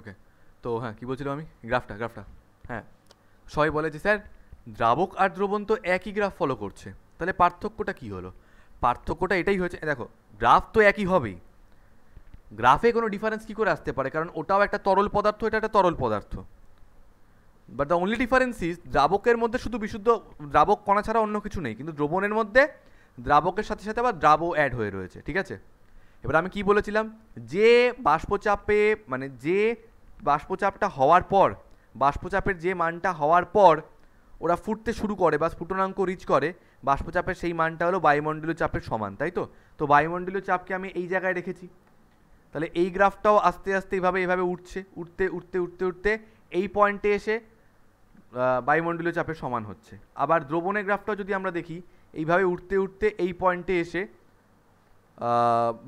ওকে, তো হ্যাঁ কী বলছিলাম আমি, গ্রাফটা হ্যাঁ, সবাই বলে যে স্যার দ্রাবক আর দ্রবণ তো একই গ্রাফ ফলো করছে, তাহলে পার্থক্যটা কী হলো? পার্থক্যটা এটাই হয়েছে, দেখো গ্রাফ তো একই হবেই, গ্রাফে কোনো ডিফারেন্স কী করে আসতে পারে, কারণ ওটাও একটা তরল পদার্থ, এটা একটা তরল পদার্থ। But the only difference is দ্রাবকের মধ্যে শুধু বিশুদ্ধ দ্রাবক কণা ছাড়া অন্য কিছু নেই, কিন্তু দ্রবণের মধ্যে দ্রাবকের সাথে সাথে আবার দ্রাবও অ্যাড হয়ে রয়েছে, ঠিক আছে? এবার আমি কি বলেছিলাম, যে বাষ্পচাপে মানে যে বাষ্পচাপটা হওয়ার পর, বাষ্পচাপের যে মানটা হওয়ার পর ওরা ফুটতে শুরু করে বা স্ফুটনাঙ্ক রিচ করে, বাষ্পচাপের সেই মানটা হলো বায়ুমণ্ডলীয় চাপের সমান, তাই তো? তো বায়ুমণ্ডলীয় চাপকে আমি এই জায়গায় রেখেছি, তাহলে এই গ্রাফটাও আস্তে আস্তে এইভাবে উঠছে, উঠতে এই পয়েন্টে এসে বায়ুমণ্ডলীয় চাপের সমান হচ্ছে। আবার দ্রবণের গ্রাফটাও যদি আমরা দেখি, এইভাবে উঠতে এই পয়েন্টে এসে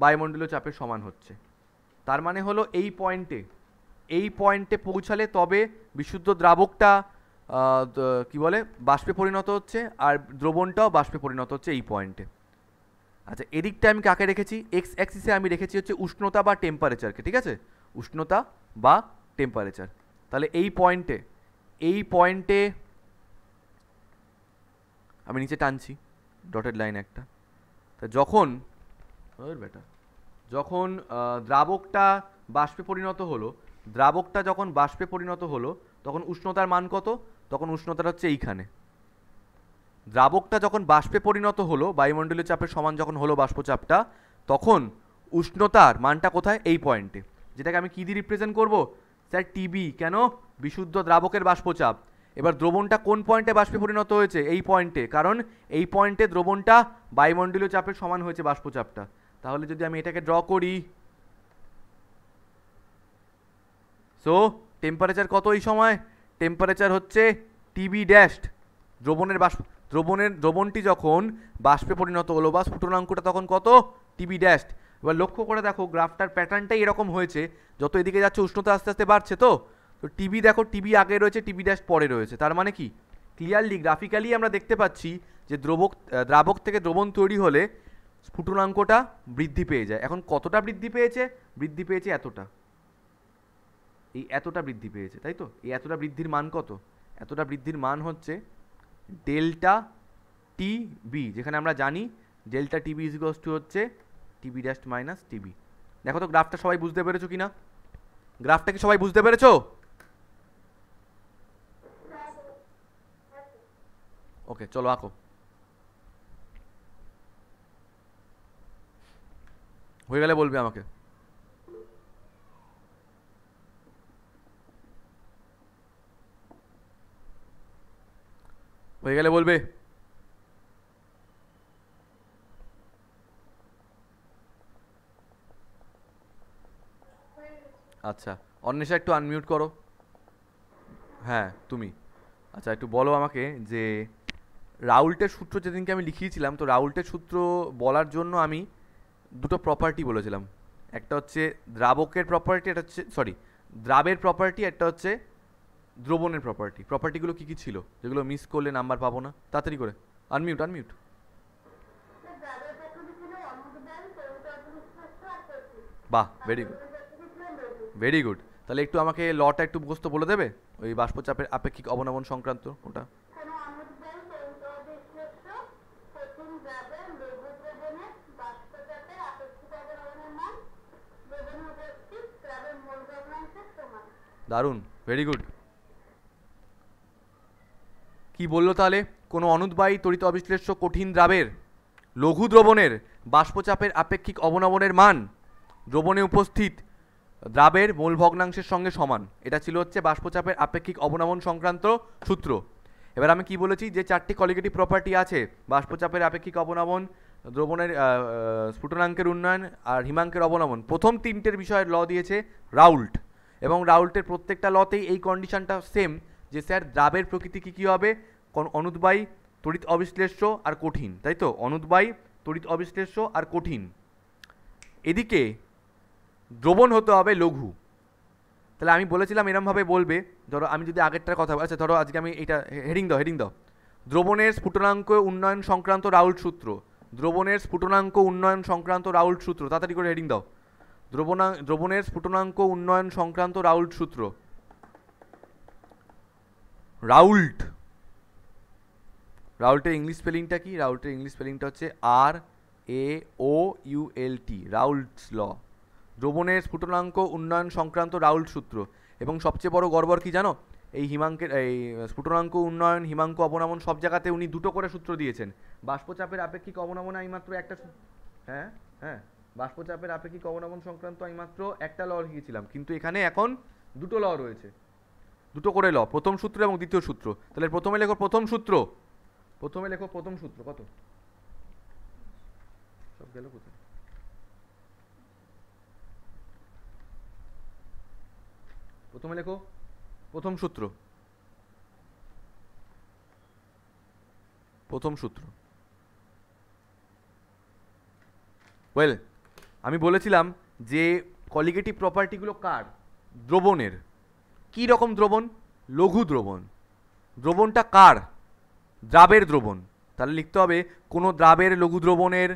বায়ুমণ্ডলীয় চাপের সমান হচ্ছে। তার মানে হলো এই পয়েন্টে পৌঁছালে তবে বিশুদ্ধ দ্রাবকটা কি বলে বাষ্পে পরিণত হচ্ছে, আর দ্রবণটাও বাষ্পে পরিণত হচ্ছে এই পয়েন্টে। আচ্ছা, এদিকটা আমি কাকে রেখেছি, এক্স অ্যাক্সিসে আমি রেখেছি হচ্ছে উষ্ণতা বা টেম্পারেচারকে, ঠিক আছে? উষ্ণতা বা টেম্পারেচার। তাহলে এই পয়েন্টে আমি নিচে টানছি ডটেড লাইন একটা। তা যখন দ্রাবকটা বাষ্পে পরিণত হলো, তখন উষ্ণতার মান কত? তখন উষ্ণতাটা হচ্ছে এইখানে। দ্রাবকটা যখন বাষ্পে পরিণত হলো, বায়ুমণ্ডলীয় চাপের সমান যখন হলো বাষ্পচাপটা, তখন উষ্ণতার মানটা কোথায়? এই পয়েন্টে, যেটাকে আমি কী দিয়ে রিপ্রেজেন্ট করব স্যার? টিবি। কেন? বিশুদ্ধ দ্রাবকের বাষ্পচাপ। এবার দ্রবণটা কোন পয়েন্টে বাষ্পে পরিণত হয়েছে? এই পয়েন্টে, কারণ এই পয়েন্টে দ্রবণটা বায়ুমণ্ডলীয় চাপের সমান হয়েছে বাষ্পচাপটা। তাহলে যদি আমি এটাকে ড্র করি, সো টেম্পারেচার কত এই সময়? টেম্পারেচার হচ্ছে টিবি ড্যাশড। দ্রবণটি যখন বাষ্পে পরিণত হলো বা স্ফুটনাঙ্কটা তখন কত? TB dashed. এবার লক্ষ্য করে দেখো গ্রাফটার প্যাটার্নটাই এরকম হয়েছে, যত এদিকে যাচ্ছে উষ্ণতা আস্তে আস্তে বাড়ছে। তো টিবি দেখো, টিবি আগে রয়েছে, টিবি ড্যাশ পরে রয়েছে। তার মানে কি ক্লিয়ারলি গ্রাফিক্যালি আমরা দেখতে পাচ্ছি যে দ্রাবক থেকে দ্রবণ তৈরি হলে স্ফুটনাঙ্কটা বৃদ্ধি পেয়ে যায়। এখন কতটা বৃদ্ধি পেয়েছে? বৃদ্ধি পেয়েছে এতটা, এতটা বৃদ্ধি পেয়েছে, তাই তো? এই এতটা বৃদ্ধির মান কত? এতটা বৃদ্ধির মান হচ্ছে ডেল্টা টিবি, যেখানে আমরা জানি delta TB is equals to হচ্ছে টিবি ড্যাশ মাইনাস টিবি। দেখো তো গ্রাফটা সবাই বুঝতে পেরেছো কি না? গ্রাফটা কি সবাই বুঝতে পেরেছো? ওকে, চলো আঁকো। হয়ে গেলে বলবে আমাকে। হয়ে গেলে বলবে। আচ্ছা, অন্বেষা একটু আনমিউট করো। হ্যাঁ তুমি। আচ্ছা, একটু বলো আমাকে যে রাউল্টের সূত্র যেদিনকে আমি লিখিয়েছিলাম, তো রাউল্টের সূত্র বলার জন্য আমি দুটো প্রপার্টি বলেছিলাম। একটা হচ্ছে দ্রাবকের প্রপার্টি, একটা হচ্ছে দ্রাবের প্রপার্টি, একটা হচ্ছে দ্রবণের প্রপার্টি। প্রপার্টিগুলো কী কী ছিল যেগুলো মিস করলে নাম্বার পাবো না? তাড়াতাড়ি করে আনমিউট। বাহ, ভেরি গুড। তাহলে একটু আমাকে লটা একটু মুখস্থ বলে দেবে, ওই বাষ্পচাপের আপেক্ষিক অবনমন সংক্রান্ত ওটা। দারুণ, ভেরি গুড। কি বললো তাহলে? কোনো অনুদ্বায়ী তড়িৎ অবিশ্লেষ্য কঠিন দ্রাবের লঘু দ্রবণের বাষ্পচাপের আপেক্ষিক অবনমনের মান দ্রবণে উপস্থিত দ্রাবের মোল ভগ্নাংশের সঙ্গে সমান। এটা ছিল হচ্ছে বাষ্পচাপের আপেক্ষিক অবনমন সংক্রান্ত সূত্র। এবার আমি কি বলেছি, যে চারটি কলিগেটিভ প্রপার্টি আছে বাষ্পচাপের আপেক্ষিক অবনমন, দ্রবণের স্ফুটনাঙ্কের উন্নয়ন আর হিমাঙ্কের অবনমন, প্রথম তিনটের বিষয়ে ল দিয়েছে রাউল্ট, এবং রাউল্টের প্রত্যেকটা লতেই এই কন্ডিশনটা সেম, যে স্যার দ্রাবের প্রকৃতি কী হবে? অনুদ্বায়ী, তড়িৎ অবিশ্লেষ্য আর কঠিন, তাই তো? অনুদ্বায়ী, তড়িৎ অবিশ্লেষ্য আর কঠিন। এদিকে দ্রবণ হতে হবে লঘু। তাহলে আমি বলেছিলাম এরমভাবে বলবে, ধরো আমি যদি আগেরটার কথা, আচ্ছা ধরো আজকে আমি এইটা হেডিং দাও, দ্রবণের স্ফুটনাঙ্ক উন্নয়ন সংক্রান্ত রাউল্ট সূত্র, দ্রবণের স্ফুটনাঙ্ক উন্নয়ন সংক্রান্ত রাউল্ট সূত্র, তাড়াতাড়ি করে হেডিং দাও। দ্রবণের স্ফুটনাঙ্ক উন্নয়ন সংক্রান্ত রাউল্ট সূত্র। রাউল্টের ইংলিশ স্পেলিংটা কি? রাউল্টের ইংলিশ স্পেলিংটা হচ্ছে RAOULT, রাউল্টস ল। দ্রবণের স্ফুটনাঙ্ক উন্নয়ন সংক্রান্ত রাউল্ট সূত্র। এবং সবচেয়ে বড় গড়বড় কি জানো? এই স্ফুটনাঙ্ক উন্নয়ন, হিমাঙ্ক অবনমন সব জায়গাতে উনি দুটো করে সূত্র দিয়েছেন। বাষ্পচাপের আপেক্ষিক অবনমন আমি মাত্র একটা, হ্যাঁ হ্যাঁ, বাষ্পচাপের আপেক্ষিক অবনমন সংক্রান্ত আমি মাত্র একটা ল লিখেছিলাম, কিন্তু এখানে এখন দুটো ল রয়েছে, দুটো করে ল, প্রথম সূত্র এবং দ্বিতীয় সূত্র। তাহলে প্রথমে লেখো প্রথম সূত্র, কত সব গেল কোথায়? প্রথমে লেখো প্রথম সূত্র, ওয়েল, আমি বলেছিলাম যে কলিগেটিভ প্রপার্টিগুলো কার? দ্রবণের। কি রকম দ্রবণ? লঘু দ্রবণ। দ্রবণটা কার? দ্রাবের দ্রবণ। তাহলে লিখতে হবে কোনো দ্রাবের লঘু দ্রবণের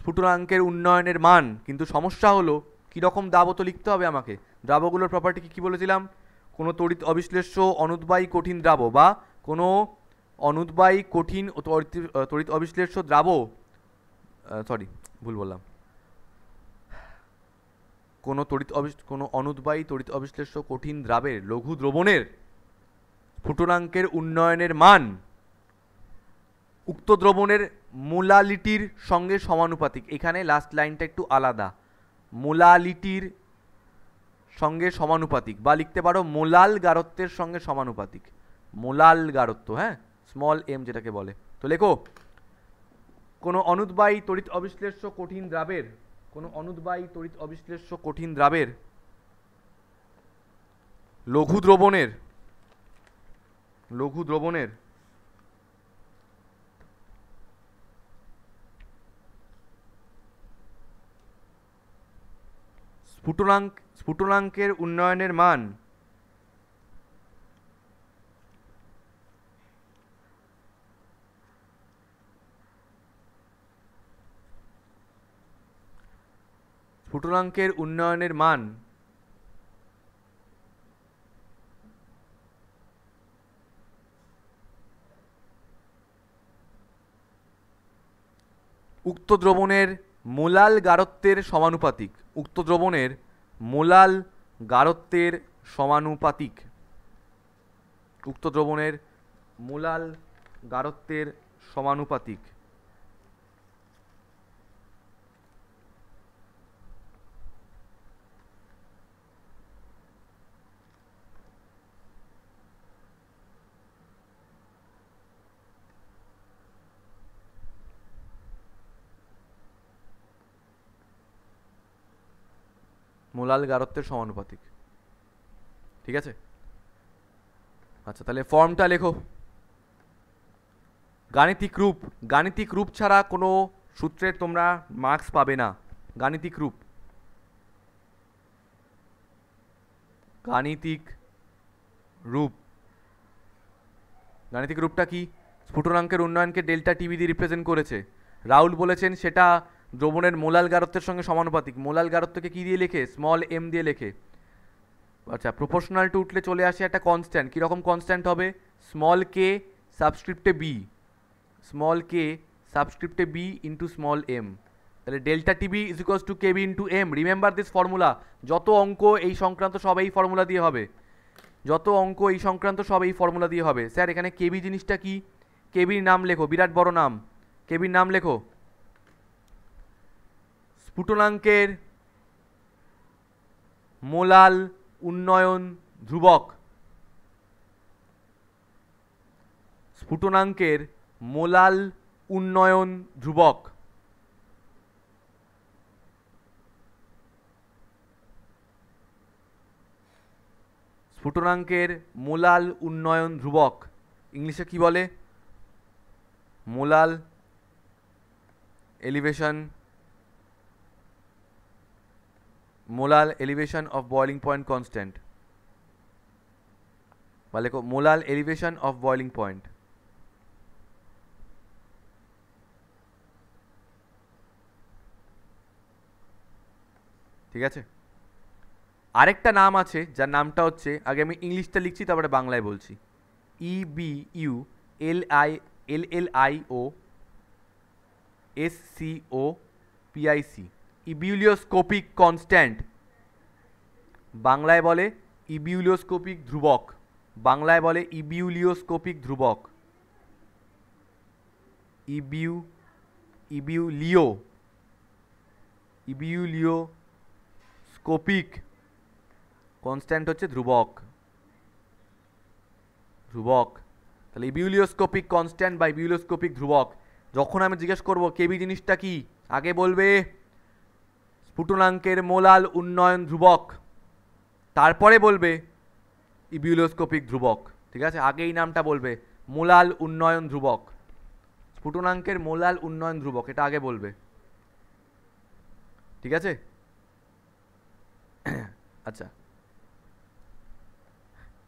স্ফুটনাঙ্কের উন্নয়নের মান। কিন্তু সমস্যা হলো কীরকম দ্রাবও তো লিখতে হবে আমাকে। দ্রাবগুলোর প্রপার্টি কী বলেছিলাম? কোনো তড়িৎ অবিশ্লেষ্য অনুদ্বায়ী কঠিন দ্রাব বা কোনো অনুদ্বায়ী কঠিন তড়িৎ অবিশ্লেষ্য দ্রাব, ভুল বললাম, কোনো অনুদ্বায়ী তড়িৎ অবিশ্লেষ্য কঠিন দ্রাবের লঘু দ্রবণের স্ফুটনাঙ্কের উন্নয়নের মান উক্ত দ্রবণের মোলালিটির সঙ্গে সমানুপাতিক। এখানে লাস্ট লাইনটা একটু আলাদা, মোলালিটির সঙ্গে সমানুপাতিক, বা লিখতে পারো মোলাল গারত্বের সঙ্গে সমানুপাতিক। মোলাল গারত্ব, হ্যাঁ, স্মল এম যেটাকে বলে। তো লেখো কোনো অনুদ্বায়ী তড়িৎ অবিশ্লেষ্য কঠিন দ্রাবের, লঘু দ্রবণের স্ফুটনাঙ্কের উন্নয়নের মান উক্ত দ্রবণের মোলাল গারত্বের সমানুপাতিক। উক্ত দ্রবণের মোলাল গারত্বের সমানুপাতিক। উক্ত দ্রবণের মোলাল গারত্বের সমানুপাতিক। মোলাল গারত্বের সমানুপাতিক, ঠিক আছে? আচ্ছা, তাহলে ফর্মটা লেখো। গাণিতিক রূপ ছাড়া কোনো সূত্রের তোমরা মার্কস পাবে না। গাণিতিক রূপটা কি? স্ফুটনাঙ্কের উন্নয়নকে ডেল্টা টিভি দিয়ে রিপ্রেজেন্ট করেছে। রাউল বলেছেন সেটা দ্রবণের মোলাল গারত্বের সঙ্গে সমানুপাতিক। মোলাল গারত্বকে কি দিয়ে লেখে? স্মল এম দিয়ে লেখে। আচ্ছা, প্রপোর্শনাল টু উঠলে চলে আসে একটা কনস্ট্যান্ট। কীরকম কনস্ট্যান্ট হবে? স্মল কে সাবস্ক্রিপ্টে বি ইন্টু স্মল এম। তাহলে delta TB is equals to KB into M. Remember this formula. যত অঙ্ক এই সংক্রান্ত সব এই ফর্মুলা দিয়ে হবে। স্যার এখানে কেবি জিনিসটা কি? কেবির নাম লেখো, বিরাট বড় নাম। কেবির নাম লেখো স্ফুটনাঙ্কের মোলাল উন্নয়ন ধ্রুবক। স্ফুটনাঙ্কের মোলাল উন্নয়ন ধ্রুবক। স্ফুটনাঙ্কের মোলাল উন্নয়ন ধ্রুবক ইংলিশে কি বলে? মোলাল elevation of boiling point constant, বা লেখো মোলাল elevation of boiling point। ঠিক আছে। আরেকটা নাম আছে যার নামটা হচ্ছে, আগে আমি ইংলিশটা লিখছি তারপরে বাংলায় বলছি, EBULIOSCOPIC, ইবিউলিওস্কোপিক কনস্ট্যান্ট। বাংলায় বলে ইবিউলিওস্কোপিক ধ্রুবক, বাংলায় বলে ইবিউলিওস্কোপিক ধ্রুবক, ইবিউলিওস্কোপিক কনস্ট্যান্ট হচ্ছে ধ্রুবক, ধ্রুবক। তাহলে ইবিউলিওস্কোপিক কনস্ট্যান্ট বা ইবিউলিওস্কোপিক ধ্রুবক। যখন আমি জিজ্ঞেস করব কেবি জিনিসটা কি, আগে বলবে স্ফুটনাঙ্কের মোলাল উন্নয়ন ধ্রুবক, তারপরে বলবে ইবিউলিওস্কোপিক ধ্রুবক। ঠিক আছে, আগে এই নামটা বলবে মোলাল উন্নয়ন ধ্রুবক, স্ফুটনাঙ্কের মোলাল উন্নয়ন ধ্রুবক, এটা আগে বলবে। ঠিক আছে। আচ্ছা,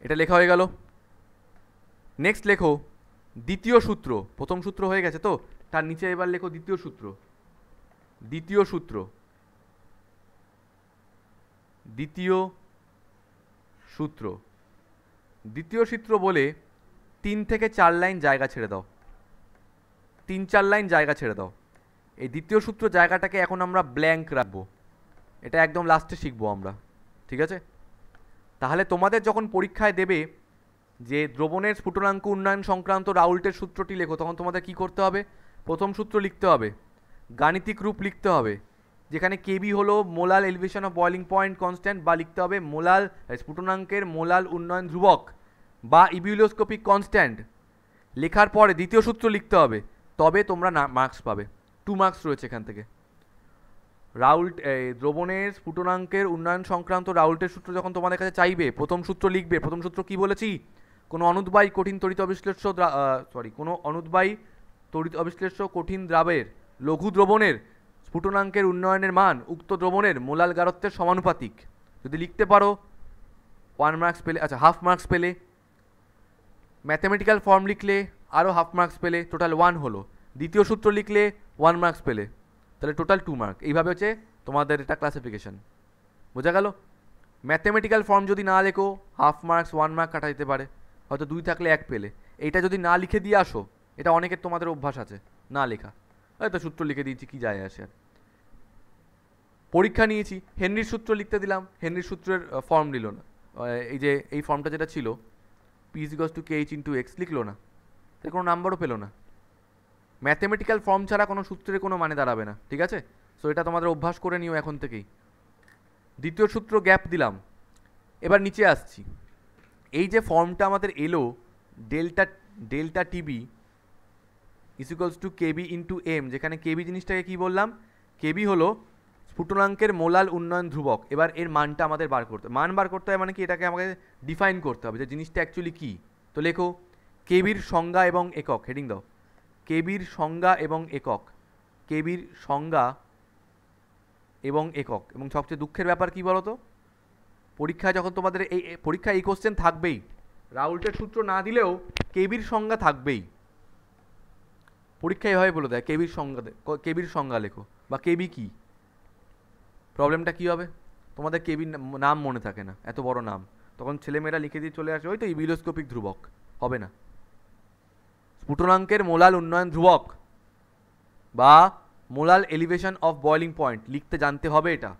এটা লেখা হয়ে গেল। নেক্সট লেখো দ্বিতীয় সূত্র। প্রথম সূত্র হয়ে গেছে তো, তার নিচে এবার লেখো দ্বিতীয় সূত্র। দ্বিতীয় সূত্র, দ্বিতীয় সূত্র, দ্বিতীয় সূত্র বলে 3 থেকে 4 লাইন জায়গা ছেড়ে দাও, 3-4 লাইন জায়গা ছেড়ে দাও। এই দ্বিতীয় সূত্র জায়গাটাকে এখন আমরা ব্ল্যাঙ্ক রাখবো, এটা একদম লাস্টে শিখবো আমরা। ঠিক আছে। তাহলে তোমাদের যখন পরীক্ষায় দেবে যে দ্রবণের স্ফুটনাঙ্ক উন্নয়ন সংক্রান্ত রাউল্টের সূত্রটি লেখো, তখন তোমাদের কি করতে হবে? প্রথম সূত্র লিখতে হবে, গাণিতিক রূপ লিখতে হবে, যেখানে কেবি হলো মোলাল elevation of boiling point constant, বা লিখতে হবে মোলাল স্ফুটনাঙ্কের মোলাল উন্নয়ন ধ্রুবক বা ইবিউলিওস্কোপিক কনস্ট্যান্ট। লেখার পরে দ্বিতীয় সূত্র লিখতে হবে, তবে তোমরা মার্কস পাবে। 2 মার্কস রয়েছে এখান থেকে। রাউল্ট দ্রবণের স্ফুটনাঙ্কের উন্নয়ন সংক্রান্ত রাউল্টের সূত্র যখন তোমাদের কাছে চাইবে, প্রথম সূত্র লিখবে। প্রথম সূত্র কি বলেছি? কোনো অনুদ্বায়ী কঠিন তড়িৎ অবিশ্লেষ্য কোনো অনুদ্বায়ী তড়িৎ অবিশ্লেষ্য কঠিন দ্রাবের লঘু দ্রবণের স্ফুটনাঙ্কের উন্নয়নের মান উক্ত দ্রবণের মোলাল গারত্বের সমানুপাতিক। যদি লিখতে পারো 1 মার্কস পেলে, আচ্ছা 1/2 মার্কস পেলে। ম্যাথমেটিক্যাল ফর্ম লিখলে আরও 1/2 মার্কস পেলে, টোটাল 1 হলো। দ্বিতীয় সূত্র লিখলে 1 মার্কস পেলে, তাহলে টোটাল 2 মার্ক। এইভাবে হচ্ছে তোমাদের এটা ক্লাসিফিকেশন। বোঝা গেল? ম্যাথমেটিক্যাল ফর্ম যদি না লেখো 1/2 মার্কস 1 মার্ক কাটা যেতে পারে, হয়তো 2 থাকলে 1 পেলে। এইটা যদি না লিখে দিয়ে আসো, এটা অনেকের তোমাদের অভ্যাস আছে না লেখা, হয়তো সূত্র লিখে দিয়েছি, কি যায় আসে। পরীক্ষা নিয়েছি, হেনরির সূত্র লিখতে দিলাম, হেনরির সূত্রের ফর্ম নিল না, এই যে এই ফর্মটা যেটা ছিল P = KH × X লিখলো না, তাই কোনো নাম্বারও পেলো না। ম্যাথমেটিক্যাল ফর্ম ছাড়া কোনো সূত্রের কোনো মানে দাঁড়াবে না। ঠিক আছে, সো এটা তোমাদের অভ্যাস করে নিও এখন থেকেই। দ্বিতীয় সূত্র গ্যাপ দিলাম। এবার নিচে আসছি, এই যে ফর্মটা আমাদের এলো ডেল্টা টিবি = KB × M, যেখানে কেবি জিনিসটাকে কি বললাম? কেবি হলো স্ফুটনাঙ্কের মোলাল উন্নয়ন ধ্রুবক। এবার এর মানটা আমাদের বার করতে, মান বার করতে হয় মানে কি, এটাকে আমাকে ডিফাইন করতে হবে যে জিনিসটা অ্যাকচুয়ালি কী। তো লেখো কেবির সংজ্ঞা এবং একক, হেডিং দাও কেবির সংজ্ঞা এবং একক, কেবির সংজ্ঞা এবং একক। এবং সবচেয়ে দুঃখের ব্যাপার কি বলো তো, পরীক্ষায় যখন তোমাদের এই পরীক্ষায় এই কোশ্চেন থাকবেই, রাউল্টের সূত্র না দিলেও কেবির সংজ্ঞা থাকবেই। পরীক্ষায় এভাবে বলে দেয় কেবির সংজ্ঞা লেখো বা কেবি কি। প্রবলেমটা কী হবে, তোমাদের কেবির নাম মনে থাকে না, এত বড় নাম, তখন ছেলেমেয়েরা লিখে দিয়ে চলে আসে ওই তো ইবিউলিওস্কোপিক ধ্রুবক। হবে না, স্ফুটনাঙ্কের মোলাল উন্নয়ন ধ্রুবক বা মোলাল এলিভেশন অফ বয়লিং পয়েন্ট লিখতে জানতে হবে। এটা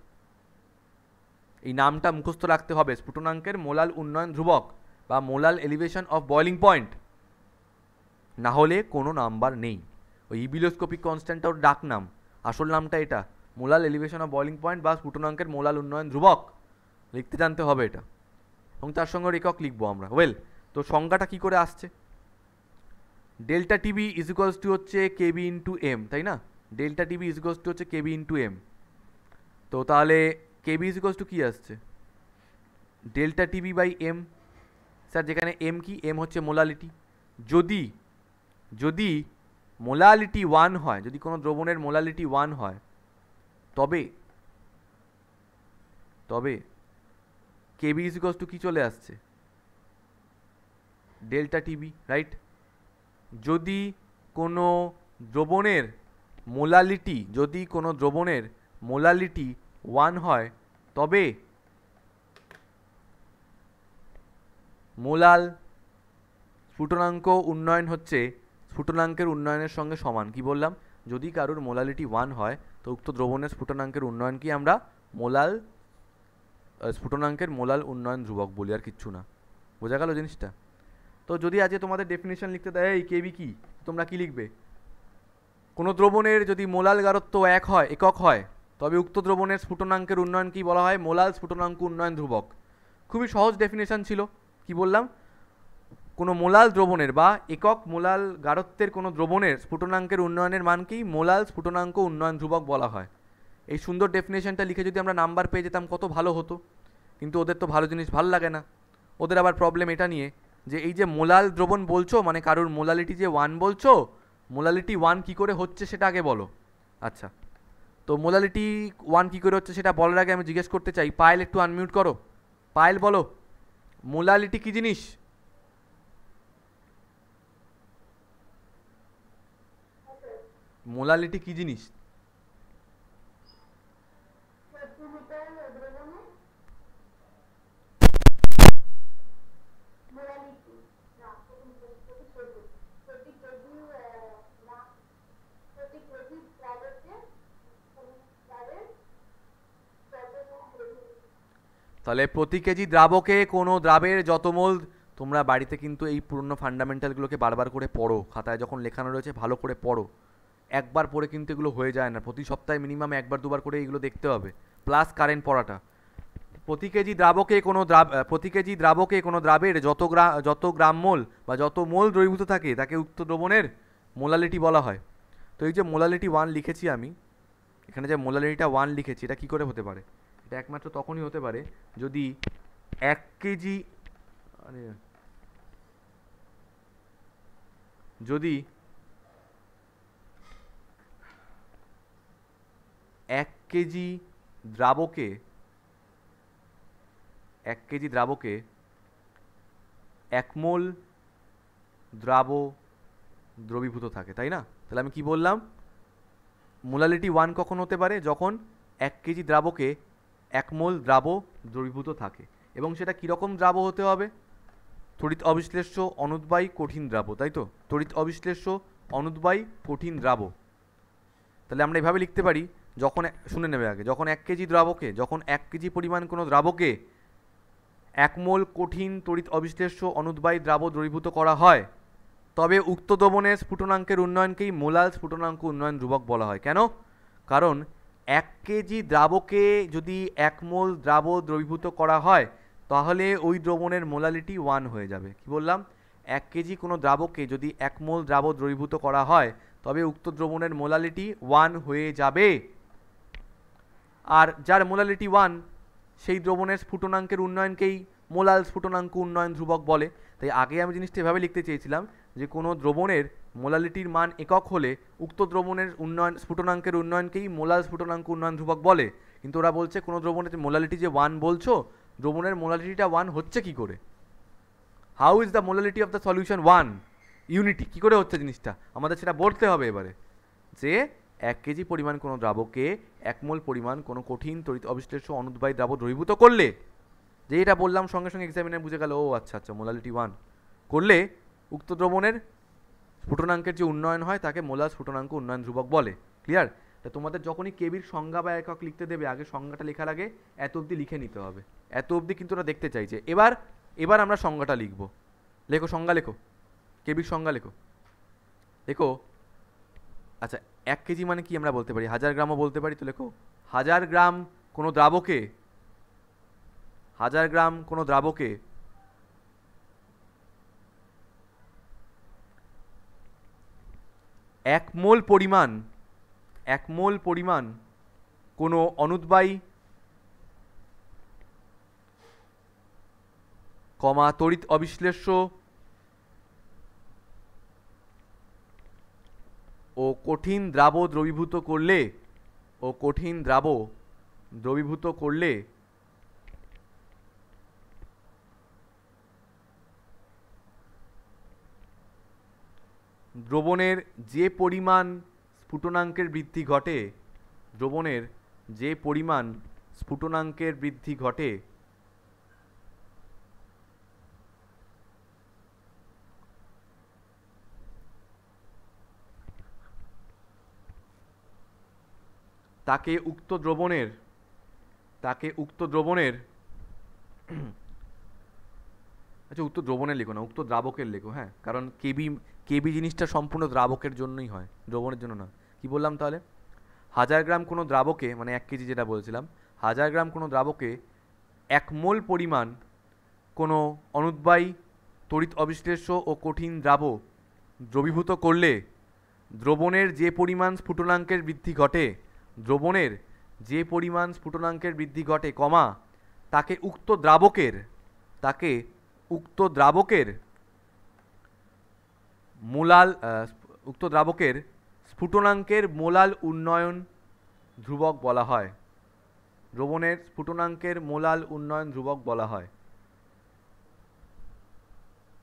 এই নামটা মুখস্থ রাখতে হবে, স্ফুটনাঙ্কের মোলাল উন্নয়ন ধ্রুবক বা মোলাল এলিভেশন অফ বয়লিং পয়েন্ট, না হলে কোনো নাম্বার নেই। ওই ইবিউলিওস্কোপিক কনস্ট্যান্টটা ওর ডাক নাম, আসল নামটা এটা মোলাল এলিভেশন অফ বয়লিং পয়েন্ট বা স্ফুটনাঙ্কের মোলাল উন্নয়ন ধ্রুবক, লিখতে জানতে হবে এটা। এবং তার সঙ্গে একক লিখবো আমরা। ওয়েল, তো সংজ্ঞাটা কি করে আসছে? ডেল্টা টিবি = হচ্ছে KB × M, তাই না? ডেল্টা টিবি = হচ্ছে KB × M। তো তাহলে KB = কি আসছে? Delta TB by M। Sir যেখানে M কি? M হচ্ছে মোলালিটি। যদি মোলালিটি 1 হয়, যদি কোনো দ্রবণের মোলালিটি 1 হয়, তবে KB = কি চলে আসছে? Delta TB, right? যদি কোনো দ্রবণের মোলালিটি 1 হয়, তবে মোলাল স্ফুটনাঙ্ক উন্নয়ন হচ্ছে স্ফুটনাঙ্কের উন্নয়নের সঙ্গে সমান। কি বললাম? যদি কারোর মোলালিটি 1 হয় তো উক্ত দ্রবণের স্ফুটনাঙ্কের উন্নয়নকে আমরা মোলাল স্ফুটনাঙ্কের মোলাল উন্নয়ন ধ্রুবক বলি, আর কিচ্ছু না। বোঝা গেল জিনিসটা? তো যদি আজকে তোমাদের ডেফিনেশন লিখতে দেয় এই কেবি কি, তোমরা কি লিখবে? কোনো দ্রবণের যদি মোলাল গারত্ব একক হয় তবে উক্ত দ্রবণের স্ফুটনাঙ্কের উন্নয়ন কি বলা হয়? মোলাল স্ফুটনাঙ্ক উন্নয়ন ধ্রুবক। খুবই সহজ ডেফিনেশন ছিল। কি বললাম? কোনো মোলাল দ্রবণের বা একক মোলাল গারত্বের কোনো দ্রবণের স্ফুটনাঙ্কের উন্নয়নের মানকেই মোলাল স্ফুটনাঙ্ক উন্নয়ন ধ্রুবক বলা হয়। এই সুন্দর ডেফিনেশনটা লিখে যদি আমরা নাম্বার পেয়ে যেতাম কত ভালো হতো। কিন্তু ওদের তো ভালো জিনিস ভাল লাগে না। ওদের আবার প্রবলেম এটা নিয়ে যে এই যে মোলাল দ্রবণ বলছো, মানে কারোর মোলালিটি যে 1 বলছো, মোলালিটি 1 কী করে হচ্ছে সেটা আগে বলো। আচ্ছা, তো মোলালিটি 1 কী করে হচ্ছে সেটা বলার আগে আমি জিজ্ঞেস করতে চাই, পায়েল একটু আনমিউট করো। পায়েল বলো, মোলালিটি কী জিনিস? মোলালিটি কী জিনিস? তাহলে প্রতি কেজি দ্রাবকে কোনো দ্রাবের যত মোল, তোমরা বাড়িতে কিন্তু এই পুরনো ফান্ডামেন্টালগুলোকে বারবার করে পড়ো, খাতায় যখন লেখানো রয়েছে ভালো করে পড়ো। একবার পড়ে কিন্তু এগুলো হয়ে যায় না, প্রতি সপ্তাহে মিনিমাম একবার দুবার করে এগুলো দেখতে হবে, প্লাস কারেন্ট পড়াটা। প্রতি কেজি দ্রাবকে কোনো দ্রাবের যত গ্রাম মোল বা যত মোল দ্রবীভূত থাকে তাকে উক্ত দ্রবণের মোলালিটি বলা হয়। তো এই যে মোলালিটি 1 লিখেছি আমি এখানে, যে মোলালিটিটা 1 লিখেছি, এটা কী করে হতে পারে? এটা একমাত্র তখনই হতে পারে যদি 1 কেজি যদি 1 কেজি দ্রাবকে 1 মোল দ্রবীভূত থাকে, তাই না? তাহলে আমি কি বললাম? মোলালিটি 1 কখন হতে পারে? যখন 1 কেজি দ্রাবকে 1 মোল দ্রবীভূত থাকে। এবং সেটা কীরকম দ্রাব হতে হবে? তড়িৎ অবিশ্লেষ্য অনুদ্বায়ী কঠিন দ্রাব, তাই তো? তড়িৎ অবিশ্লেষ্য অনুদ্বায়ী কঠিন দ্রাব। তাহলে আমরা এভাবে লিখতে পারি, যখন শুনে নেবে আগে, যখন 1 কেজি পরিমাণ কোনো দ্রাবকে 1 মোল কঠিন তড়িৎ অবিশ্লেষ্য অনুদ্বায়ী দ্রাব দ্রবীভূত করা হয় তবে উক্ত দ্রবণের স্ফুটনাঙ্কের উন্নয়নকেই মোলাল স্ফুটনাঙ্ক উন্নয়ন ধ্রুবক বলা হয়। কেন? কারণ 1 কেজি দ্রাবকে যদি 1 মোল দ্রাব দ্রবীভূত করা হয় তাহলে ওই দ্রবণের মোলালিটি 1 হয়ে যাবে। কি বললাম? 1 কেজি কোনো দ্রাবকে যদি 1 মোল দ্রাব দ্রবীভূত করা হয় তবে উক্ত দ্রবণের মোলালিটি 1 হয়ে যাবে। আর যার মোলালিটি 1 সেই দ্রবণের স্ফুটনাঙ্কের উন্নয়নকেই মোলাল স্ফুটনাঙ্ক উন্নয়ন ধ্রুবক বলে। তাই আগে আমি জিনিসটা এভাবে লিখতে চেয়েছিলাম যে কোনো দ্রবণের মোলালিটির মান একক হলে উক্ত দ্রবণের স্ফুটনাঙ্কের উন্নয়নকেই মোলাল স্ফুটনাঙ্ক উন্নয়ন ধ্রুবক বলে। কিন্তু ওরা বলছে কোনো দ্রবণের মোলালিটি যে 1 বলছো, দ্রবণের মোলালিটিটা 1 হচ্ছে কি করে? How is the molality of the solution 1 unity? কী করে হচ্ছে জিনিসটা? আমাদের সেটা বলতে হবে এবারে, যে 1 কেজি পরিমাণ কোনো দ্রাবকে 1 মোল পরিমাণ কোনো কঠিন তড়িৎ অবিশ্লেষ্য অনুদ্বায়ী দ্রাব দ্রবীভূত করলে, যে এটা বললাম সঙ্গে সঙ্গে এক্সামিনার বুঝে গেল, ও আচ্ছা আচ্ছা মোলালিটি 1 করলে উক্ত দ্রবণের স্ফুটনাঙ্কের যে উন্নয়ন হয় তাকে মোলাল স্ফুটনাঙ্ক উন্নয়ন ধ্রুবক বলে। ক্লিয়ার? তা তোমাদের যখনই কেবির সংজ্ঞা বা একক লিখতে দেবে আগে সংজ্ঞাটা লেখার আগে এত অবধি লিখে নিতে হবে। এত অবধি কিন্তু ওরা দেখতে চাইছে। এবার আমরা সংজ্ঞাটা লিখব। লেখো সংজ্ঞা, লেখো কেবির সংজ্ঞা লেখো। আচ্ছা, 1 কেজি মানে কি আমরা বলতে পারি? 1000 গ্রামও বলতে পারি। তো লেখো 1000 গ্রাম কোনো দ্রাবকে 1 মোল পরিমাণ কোনো অনুদ্বায়ী তড়িৎ অবিশ্লেষ্য ও কঠিন দ্রাব দ্রবীভূত করলে দ্রবণের যে পরিমাণ স্ফুটনাঙ্কের বৃদ্ধি ঘটে স্ফুটনাঙ্কের বৃদ্ধি ঘটে তাকে উক্ত দ্রবণের আচ্ছা উক্ত দ্রবণের লেখো না, উক্ত দ্রাবকের লেখো, হ্যাঁ, কারণ কেবি জিনিসটা সম্পূর্ণ দ্রাবকের জন্যই হয়, দ্রবণের জন্য না। কি বললাম তাহলে? 1000 গ্রাম কোনো দ্রাবকে, মানে 1 কেজি যেটা বলছিলাম, 1000 গ্রাম কোনো দ্রাবকে 1 মোল পরিমাণ কোনো অনুদ্বায়ী তড়িৎ অবিশ্লেষ্য ও কঠিন দ্রবীভূত করলে দ্রবণের যে পরিমাণ স্ফুটনাঙ্কের বৃদ্ধি ঘটে, কমা, তাকে উক্ত দ্রাবকের স্ফুটনাঙ্কের মোলাল উন্নয়ন ধ্রুবক বলা হয়। দ্রবণের স্ফুটনাঙ্কের মোলাল উন্নয়ন ধ্রুবক বলা হয়।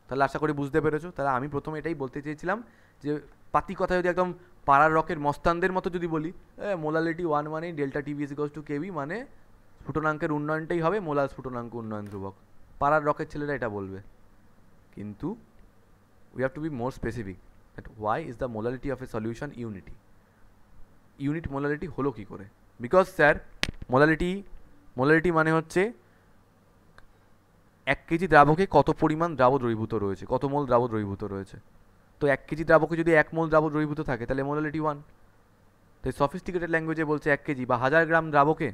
তাহলে আশা করি বুঝতে পেরেছো। তাহলে আমি প্রথমে এটাই বলতে চেয়েছিলাম যে পাতি কথা যদি একদম পাড়ার রকের মস্তানদের মতো যদি বলি, মোলালিটি 1 মানে delta TV is equals to KB, মানে স্ফুটনাঙ্কের উন্নয়নটাই হবে মোলাল স্ফুটনাঙ্ক উন্নয়ন ধ্রুবক। পাড়ার রকের ছেলেরা এটা বলবে, কিন্তু we have to be more specific that why is the molality of a solution unity. Unit molality হলো কি করে? বিকজ স্যার মোলালিটি মানে হচ্ছে 1 কেজি দ্রাবকে কত পরিমাণ দ্রাব দ্রবীভূত রয়েছে, কত মোল দ্রাব দ্রবীভূত রয়েছে। তো 1 কেজি দ্রাবকে যদি 1 মোল দ্রাব দ্রবীভূত থাকে তাহলে মোলালিটি 1। তাই সফিস্টিকেটেড ল্যাঙ্গুয়েজে বলছে 1 কেজি বা 1000 গ্রাম দ্রাবকে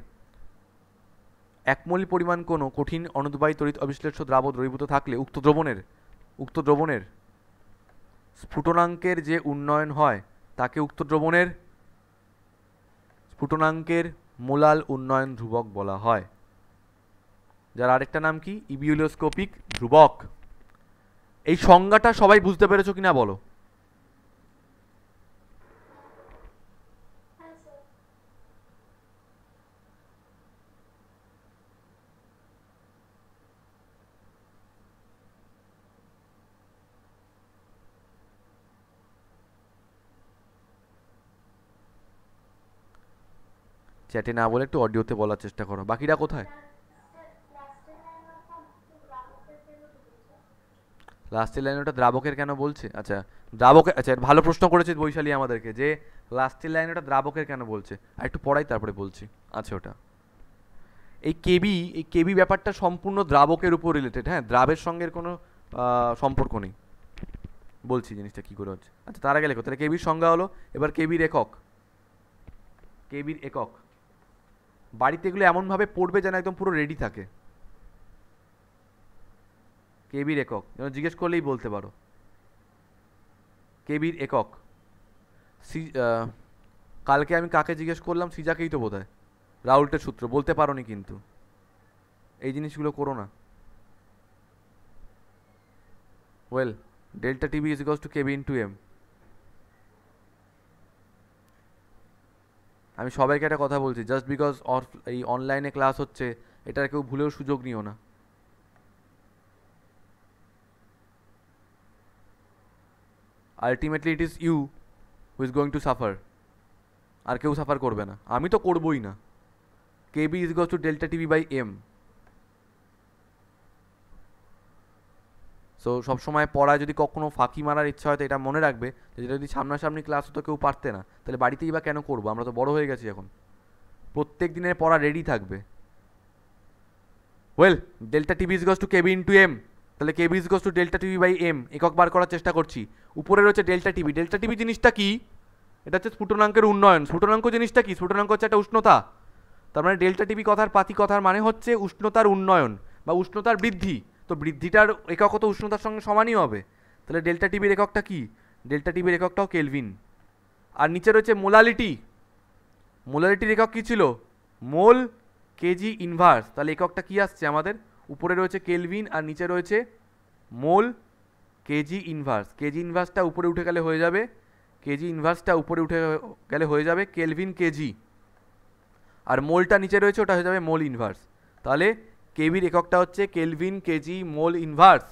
1 মোল পরিমাণ কোনো কঠিন অনুদ্বায়ী তড়িৎ অবিশ্লেষ্য দ্রাব দ্রবীভূত থাকলে উক্ত দ্রবণের স্ফুটনাঙ্কের যে উন্নয়ন হয় তাকে উক্ত দ্রবণের স্ফুটনাঙ্কের মোলাল উন্নয়ন ধ্রুবক বলা হয়, যার আরেকটা নাম কি? ইবিউলোস্কোপিক ধ্রুবক। এই সংজ্ঞাটা সবাই বুঝতে পেরেছো কিনা বলো? চ্যাটে না বলে একটু অডিওতে বলার চেষ্টা করো। বাকিরা কোথায়? লাস্টের লাইন ওটা দ্রাবকের কেন বলছে? আচ্ছা আচ্ছা ভালো প্রশ্ন করেছে বৈশালী আমাদেরকে, যে লাস্টের লাইন ওটা দ্রাবকের কেন বলছে। আর একটু পড়াই তারপরে বলছি। আচ্ছা ওটা এই কেবি ব্যাপারটা সম্পূর্ণ দ্রাবকের উপর রিলেটেড, হ্যাঁ, দ্রাবের সঙ্গে কোনো সম্পর্ক নেই। বলছি জিনিসটা কি করে হচ্ছে। আচ্ছা তার আগে লেখো তাহলে কেবির সংজ্ঞা হলো। এবার কেবির একক বাড়িতে এগুলো এমনভাবে পড়বে যেন একদম পুরো রেডি থাকে। কেবির একক যেন জিজ্ঞেস করলেই বলতে পারো। কেবির একক কালকে আমি কাকে জিজ্ঞেস করলাম? সিজাকেই তো বোধহয়। রাউল্টের সূত্র বলতে পারোনি, কিন্তু এই জিনিসগুলো করো না। Well, delta TV is equals to KB into M. আমি সবাইকে একটা কথা বলছি, জাস্ট বিকজ এই অনলাইনে ক্লাস হচ্ছে এটার কেউ ভুলেও সুযোগ নিও না। Ultimately it is you who is going to suffer, আর কেউ সাফার করবে না, আমি তো করবই না। KB is equals to delta TV by M. So সবসময় পড়ায় যদি কখনো ফাঁকি মারার ইচ্ছা হয় তো এটা মনে রাখবে যে যেটা যদি সামনাসামনি ক্লাস হতো কেউ পারতে না, তাহলে বাড়িতেই বা কেন করবো? আমরা তো বড় হয়ে গেছি এখন, প্রত্যেক দিনের পড়া রেডি থাকবে। Well, delta TV is equals to KB into M, তাহলে KB is equals to delta TV by M. একক বার করার চেষ্টা করছি। উপরে রয়েছে ডেল্টা টিভি। ডেল্টা টিভি জিনিসটা কি? এটা হচ্ছে স্ফুটনাঙ্কের উন্নয়ন। স্ফুটনাঙ্ক জিনিসটা কি? স্ফুটনাঙ্ক হচ্ছে একটা উষ্ণতা। তার মানে ডেল্টা টিভি পাতি কথার মানে হচ্ছে উষ্ণতার উন্নয়ন বা উষ্ণতার বৃদ্ধি। তো বৃদ্ধিটার একক তো উষ্ণতার সঙ্গে সমানই হবে। তাহলে ডেল্টা টিভির এককটা কি? ডেল্টা টিভির এককটাও কেলভিন। আর নিচে রয়েছে মোলালিটির একক কি ছিল? মোল কেজি ইনভার্স। তাহলে এককটা কি আসছে আমাদের? উপরে রয়েছে কেলভিন আর নিচে রয়েছে মোল কেজি ইনভার্স। কেজি ইনভার্সটা উপরে উঠে গেলে হয়ে যাবে কেলভিন কেজি, আর মোলটা নিচে রয়েছে ওটা হয়ে যাবে মোল ইনভার্স। তাহলে কেভির এককটা হচ্ছে কেলভিন কেজি মোল ইনভার্স।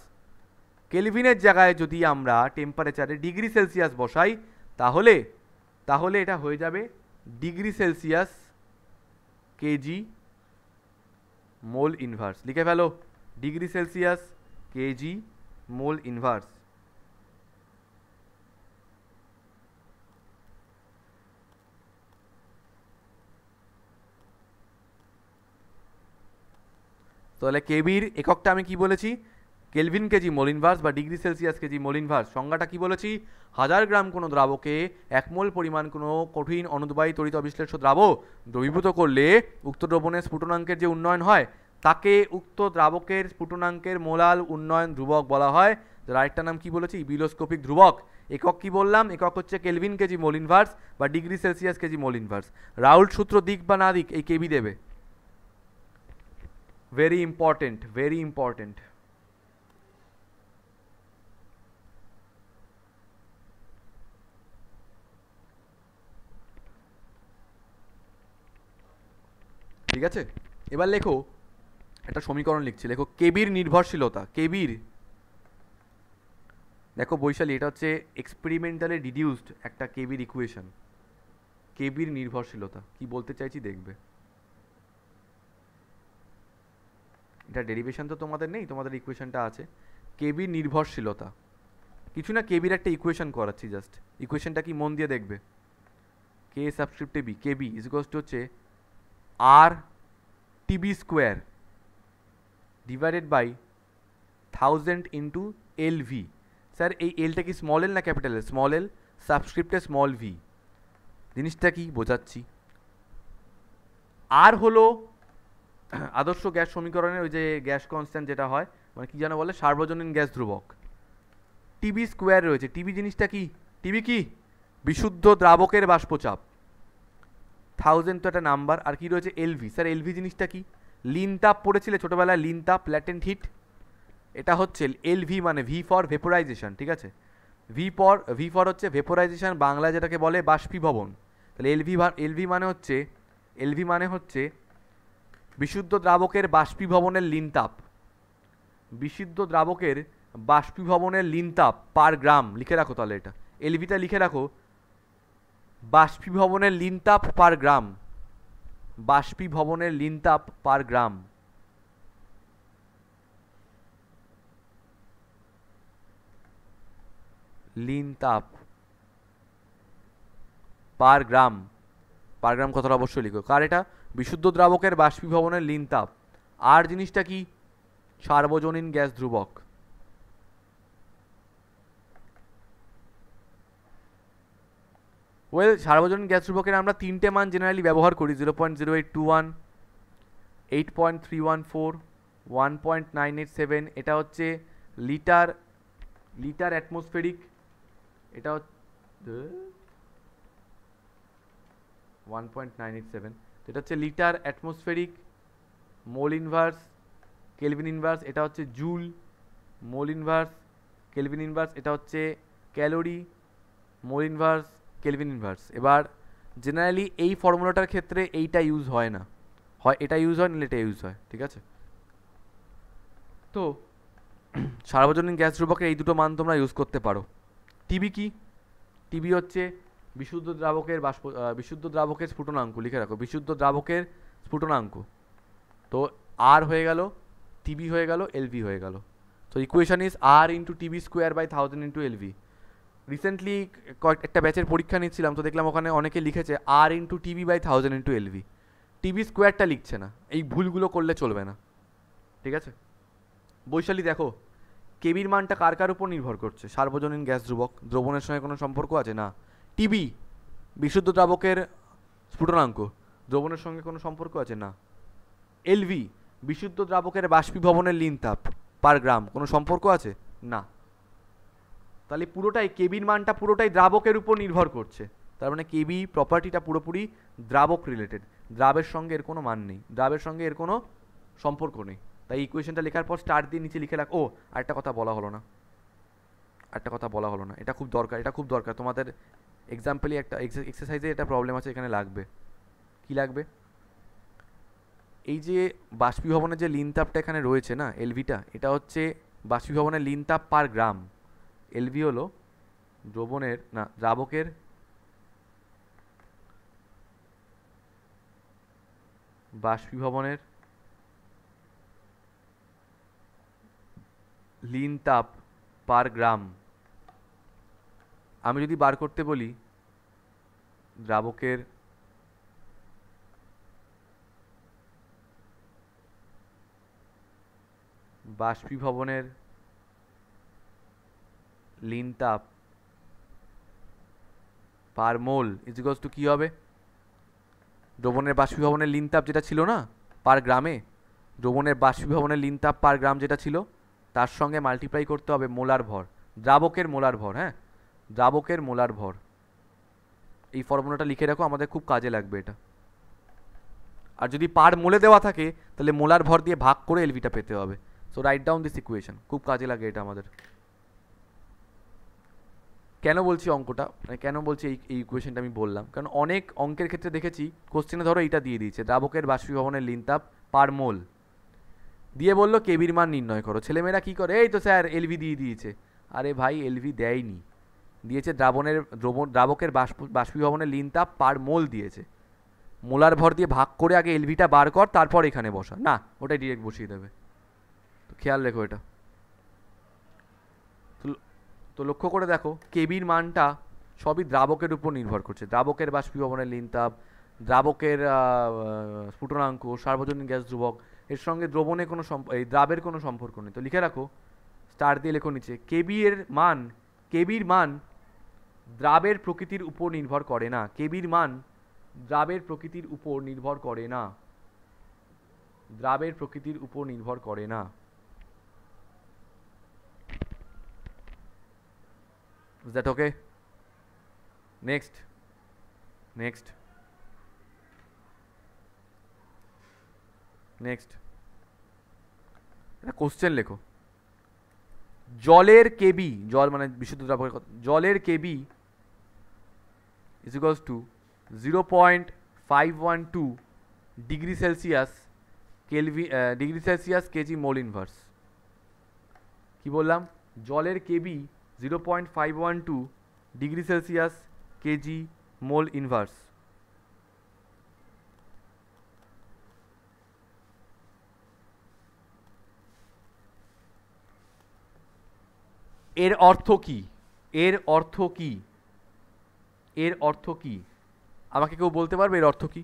কেলভিনের জায়গায় যদি আমরা টেম্পারেচারে ডিগ্রি সেলসিয়াস বসাই তাহলে এটা হয়ে যাবে degree Celsius KG mole inverse, লিখে ফেলো degree Celsius KG mole inverse. তাহলে কেবির এককটা আমি কি বলেছি, কেলভিন কেজি মোল ইনভার্স বা degree Celsius KG mole inverse. সংজ্ঞাটা কি বলেছি, 1000 গ্রাম কোনো দ্রাবকে 1 মোল পরিমাণ কোনো কঠিন অনুদ্বায়ী তড়িৎ অবিশ্লেষ্য দ্রাবক দ্রবীভূত করলে উক্ত দ্রবণের স্ফুটনাঙ্কের যে উন্নয়ন হয় তাকে উক্ত দ্রাবকের স্ফুটনাঙ্কের মোলাল উন্নয়ন ধ্রুবক বলা হয়, যার আরেকটা নাম কি বলেছি, ইবিলোস্কোপিক ধ্রুবক। একক কি বললাম, একক হচ্ছে কেলভিন কেজি মোল ইনভার্স বা degree Celsius KG mole inverse. Raoult সূত্র দিক বা না দিক এই কেবি দেবে, ভেরি ইম্পর্টেন্ট, ভেরি ইম্পর্টেন্ট। ঠিক আছে, এবার লেখো একটা সমীকরণ লিখছি, লেখো কেবির নির্ভরশীলতা। কেবির, দেখো বৈশালী, এটা হচ্ছে এক্সপেরিমেন্টালি ডিডিউসড একটা কেবির ইকুয়েশন। কেবির নির্ভরশীলতা কি বলতে চাইছি দেখবে। এটা ডেরিভেশন তো তোমাদের নেই, তোমাদের ইকুয়েশনটা আছে। কেবির নির্ভরশীলতা কিছু না, কেবির একটা ইকুয়েশন করাচ্ছি জাস্ট। ইকুয়েশনটা কি মন দিয়ে দেখবে, কে সাবস্ক্রিপ্টে B, KB is equals to হচ্ছে R TB square divided by 1000 into L V. Sir এই এলটা কি স্মল এল না ক্যাপিটাল এল? স্মল এল, সাবস্ক্রিপ্টে স্মল ভি। জিনিসটা কি বোঝাচ্ছি, আর হলো আদর্শ গ্যাস সমীকরণের ওই যে গ্যাস কনস্ট্যান্ট যেটা হয়, মানে কি যেন বলে, সার্বজনীন গ্যাস ধ্রুবক। টিবি স্কোয়ার রয়েছে, টিবি জিনিসটা কি, টিবি কি বিশুদ্ধ দ্রাবকের বাষ্পচাপ, 1000 তো একটা নাম্বার, আর কি রয়েছে এলভি। স্যার এলভি জিনিসটা কি, লিন তাপ পড়েছিলে ছোটোবেলায়, লিন তাপ, ল্যাটেন্ট হিট। এটা হচ্ছে এলভি মানে ভি ফর ভেপোরাইজেশন, ঠিক আছে। ভি ফর হচ্ছে ভেপোরাইজেশন, বাংলায় যেটাকে বলে বাষ্পীভবন। তাহলে এলভি মানে হচ্ছে, এলভি মানে হচ্ছে বিশুদ্ধ দ্রাবকের বাষ্পীভবনের লিন তাপ, বিশুদ্ধ দ্রাবকের বাষ্পীভবনের লিন তাপ পার গ্রাম। লিখে রাখো তাহলে এটা, এলভিটা লিখে রাখো, বাষ্পীভবনের লিন তাপ পার গ্রাম, বাষ্পীভবনের লিন তাপ পার গ্রাম। লিন তাপ পার গ্রাম, পার গ্রাম কথাটা অবশ্যই লিখো। কার এটা, বিশুদ্ধ দ্রাবকের বাষ্পীভবনের লিন তাপ। আর জিনিসটা কি, সার্বজনীন গ্যাস ধ্রুবক। ওয়েল, সার্বজনীন গ্যাস ধ্রুবকের আমরা তিনটে মান জেনারেলি ব্যবহার করি, 0.0821, 8.314, 1.987। এটা হচ্ছে লিটার, লিটার অ্যাটমসফেরিক, এটা হচ্ছে 1.987, এটা হচ্ছে litre atmospheric mole inverse kelvin inverse. এটা হচ্ছে joule mole inverse kelvin inverse. এটা হচ্ছে calorie mole inverse kelvin inverse. এবার জেনারেলি এই ফর্মুলাটার ক্ষেত্রে এইটা ইউজ হয় না, হয় এটা ইউজ হয়, নাহলে এটা ইউজ হয়, ঠিক আছে। তো সার্বজনীন গ্যাস ধ্রুবকের এই দুটো মান তোমরা ইউজ করতে পারো। টিবি কি, টিবি হচ্ছে বিশুদ্ধ দ্রাবকের বিশুদ্ধ দ্রাবকের স্ফুটনাঙ্ক, লিখে রাখো বিশুদ্ধ দ্রাবকের স্ফুটনাঙ্ক। তো আর হয়ে গেল, টিবি হয়ে গেল, এলভি হয়ে গেল। তো equation is R into TB square by 1000 into LV. Recently একটা ব্যাচের পরীক্ষা নিচ্ছিলাম, তো দেখলাম ওখানে অনেকে লিখেছে R into TB by 1000 into LV, TB স্কোয়ারটা লিখছে না। এই ভুলগুলো করলে চলবে না, ঠিক আছে। বৈশালী দেখো, কেবির মানটা কার কার উপর নির্ভর করছে, সার্বজনীন গ্যাস ধ্রুবক, দ্রবণের সঙ্গে কোনো সম্পর্ক আছে না। টিবি বিশুদ্ধ দ্রাবকের স্ফুটনাঙ্ক, দ্রবণের সঙ্গে কোনো সম্পর্ক আছে না। এলভি বিশুদ্ধ দ্রাবকের বাষ্পীভবনের লিন তাপ পার গ্রাম, কোনো সম্পর্ক আছে না। তাহলে পুরোটাই কেবির মানটা পুরোটাই দ্রাবকের উপর নির্ভর করছে, তার মানে কেবি প্রপার্টিটা পুরোপুরি দ্রাবক রিলেটেড, দ্রাবের সঙ্গে এর কোনো মান নেই, দ্রাবের সঙ্গে এর কোনো সম্পর্ক নেই। তাই ইকুয়েশনটা লেখার পর স্টার দিয়ে নিচে লিখে রাখ। ও আরেকটা কথা বলা হলো না, একটা কথা বলা হলো না, এটা খুব দরকার, এটা খুব দরকার তোমাদের এক্সাম্পলই, একটা এক্সারসাইজে এটা প্রবলেম আছে, এখানে লাগবে। কি লাগবে, এই যে বাষ্পীভবনের যে লিন তাপটা এখানে রয়েছে না, এলভিটা, এটা হচ্ছে বাষ্পীভবনের লিন তাপ পার গ্রাম। এলভি হলো দ্রবণের না দ্রাবকের বাষ্পীভবনের লিন তাপ পার গ্রাম, আমি যদি বার করতে বলি দ্রাবকের বাষ্পীভবনের লিন তাপ পার মোল ইজ ইকুয়ালস টু কী হবে, দ্রবণের বাষ্পীভবনের লিন তাপ যেটা ছিল না পার গ্রামে, দ্রবণের বাষ্পীভবনের লিন তাপ পার গ্রাম যেটা ছিল তার সঙ্গে মাল্টিপ্লাই করতে হবে মোলার ভর, দ্রাবকের মোলার ভর, হ্যাঁ দ্রাবকের মোলার ভর। এই ফর্মুলাটা লিখে রাখো, আমাদের খুব কাজে লাগবে এটা। আর যদি পার মোলে দেওয়া থাকে তাহলে মোলার ভর দিয়ে ভাগ করে এলভিটা পেতে হবে। So write down this equation, খুব কাজে লাগে এটা আমাদের। কেন বলছি অঙ্কটা, মানে কেন বলছি এই ইকুয়েশনটা আমি বললাম, কারণ অনেক অঙ্কের ক্ষেত্রে দেখেছি কোশ্চেনে ধরো এইটা দিয়ে দিয়েছে দ্রাবকের বাষ্পীভবনের লিন তাপ পার মোল, দিয়ে বললো কেবির মান নির্ণয় করো। ছেলেমেয়েরা কী করে, এই তো স্যার এলভি দিয়ে দিয়েছে। আরে ভাই এলভি দেয়নি, দিয়েছে দ্রাবকের বাষ্পীভবনের লিন তাপ পার মোল দিয়েছে, মোলার ভর দিয়ে ভাগ করে আগে এলভিটা বার কর তারপর এখানে বসা, না ওটাই ডিরেক্ট বসিয়ে দেবে। তো খেয়াল রেখো এটা। তো লক্ষ্য করে দেখো কেবির মানটা সবই দ্রাবকের উপর নির্ভর করছে, দ্রাবকের বাষ্পীভবনের লিন তাপ, দ্রাবকের স্ফুটনাঙ্ক, সার্বজনীন গ্যাস ধ্রুবক, এর সঙ্গে দ্রবণে কোনো এই দ্রাবের কোনো সম্পর্ক নেই। তো লিখে রাখো, স্টার দিয়ে লেখো নিচে, কেবির মান দ্রাবের প্রকৃতির উপর নির্ভর করে না, কেবির মান দ্রাবের প্রকৃতির উপর নির্ভর করে না, দ্রাবের প্রকৃতির উপর নির্ভর করে না। Is that okay? Next. একটা কোশ্চেন লেখো, জলের কেবি, জল মানে বিশুদ্ধ দ্রাবকের কথা, জলের KB is equals to 0.512 degree Celsius KG mole inverse. কি বললাম, জলের KB 0.512 degree Celsius KG mole inverse. এর অর্থ কি, আমাকে কেউ বলতে পারবে এর অর্থ কি?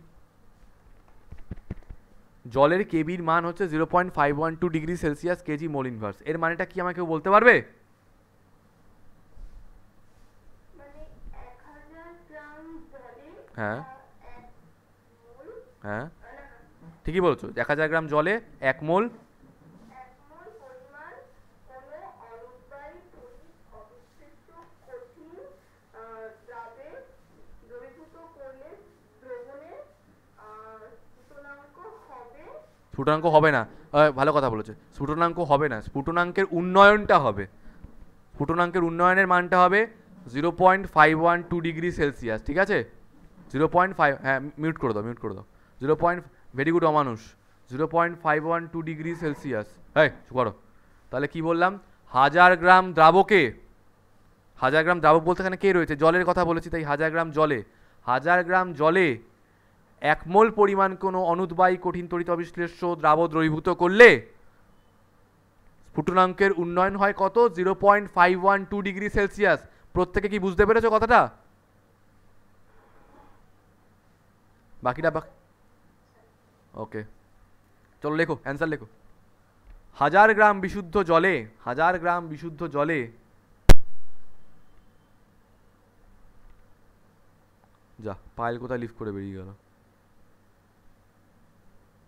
জলের কেবির মান হচ্ছে 0.512 degree Celsius KG mole inverse, এর মানেটা কি আমাকে কেউ বলতে পারবে? হ্যাঁ হ্যাঁ ঠিকই বলছো, 1000 গ্রাম জলে 1 মোল স্ফুটনাঙ্ক হবে না, ভালো কথা বলেছে, স্ফুটনাঙ্ক হবে না, স্ফুটনাঙ্কের উন্নয়নটা হবে, স্ফুটনাঙ্কের উন্নয়নের মানটা হবে 0.512 ডিগ্রি সেলসিয়াস, ঠিক আছে 0.5, হ্যাঁ মিউট করে দাও 0. ভেরি গুড অমানুষ, 0.512 ডিগ্রি সেলসিয়াস, হ্যাঁ করো। তাহলে কি বললাম, 1000 গ্রাম দ্রাবকে, 1000 গ্রাম দ্রাবক বলতে এখানে কে রয়েছে, জলের কথা বলেছি, তাই 1000 গ্রাম জলে 1 মোল পরিমাণ কোনো অনুদ্বায়ী কঠিন তড়িৎ অবিশ্লেষ্য দ্রাব দ্রবীভূত করলে স্ফুটনাঙ্কের উন্নয়ন হয় কত, 0.512 ডিগ্রি সেলসিয়াস। প্রত্যেকে কি বুঝতে পেরেছো কথাটা? বাকিটা ওকে, চলো লেখো অ্যান্সার লেখো। 1000 গ্রাম বিশুদ্ধ জলে যা পায়েল কোথায় লিফট করে বেরিয়ে গেল।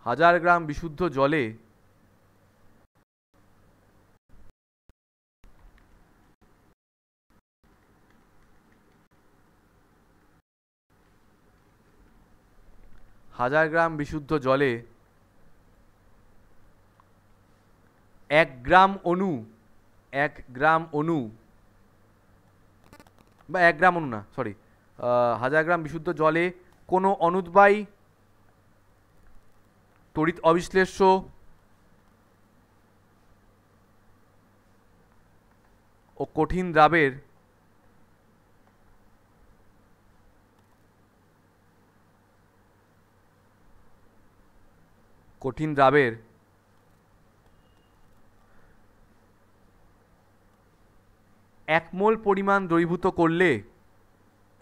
1000 গ্রাম বিশুদ্ধ জলে 1000 গ্রাম বিশুদ্ধ জলে 1 গ্রাম অণু বা 1 গ্রাম অণু না সরি 1000 গ্রাম বিশুদ্ধ জলে কোনো অনুদ্বায়ী তড়িৎ অবিশ্লেষ্য ও কঠিন দ্রাবের 1 মোল পরিমাণ দ্রবীভূত করলে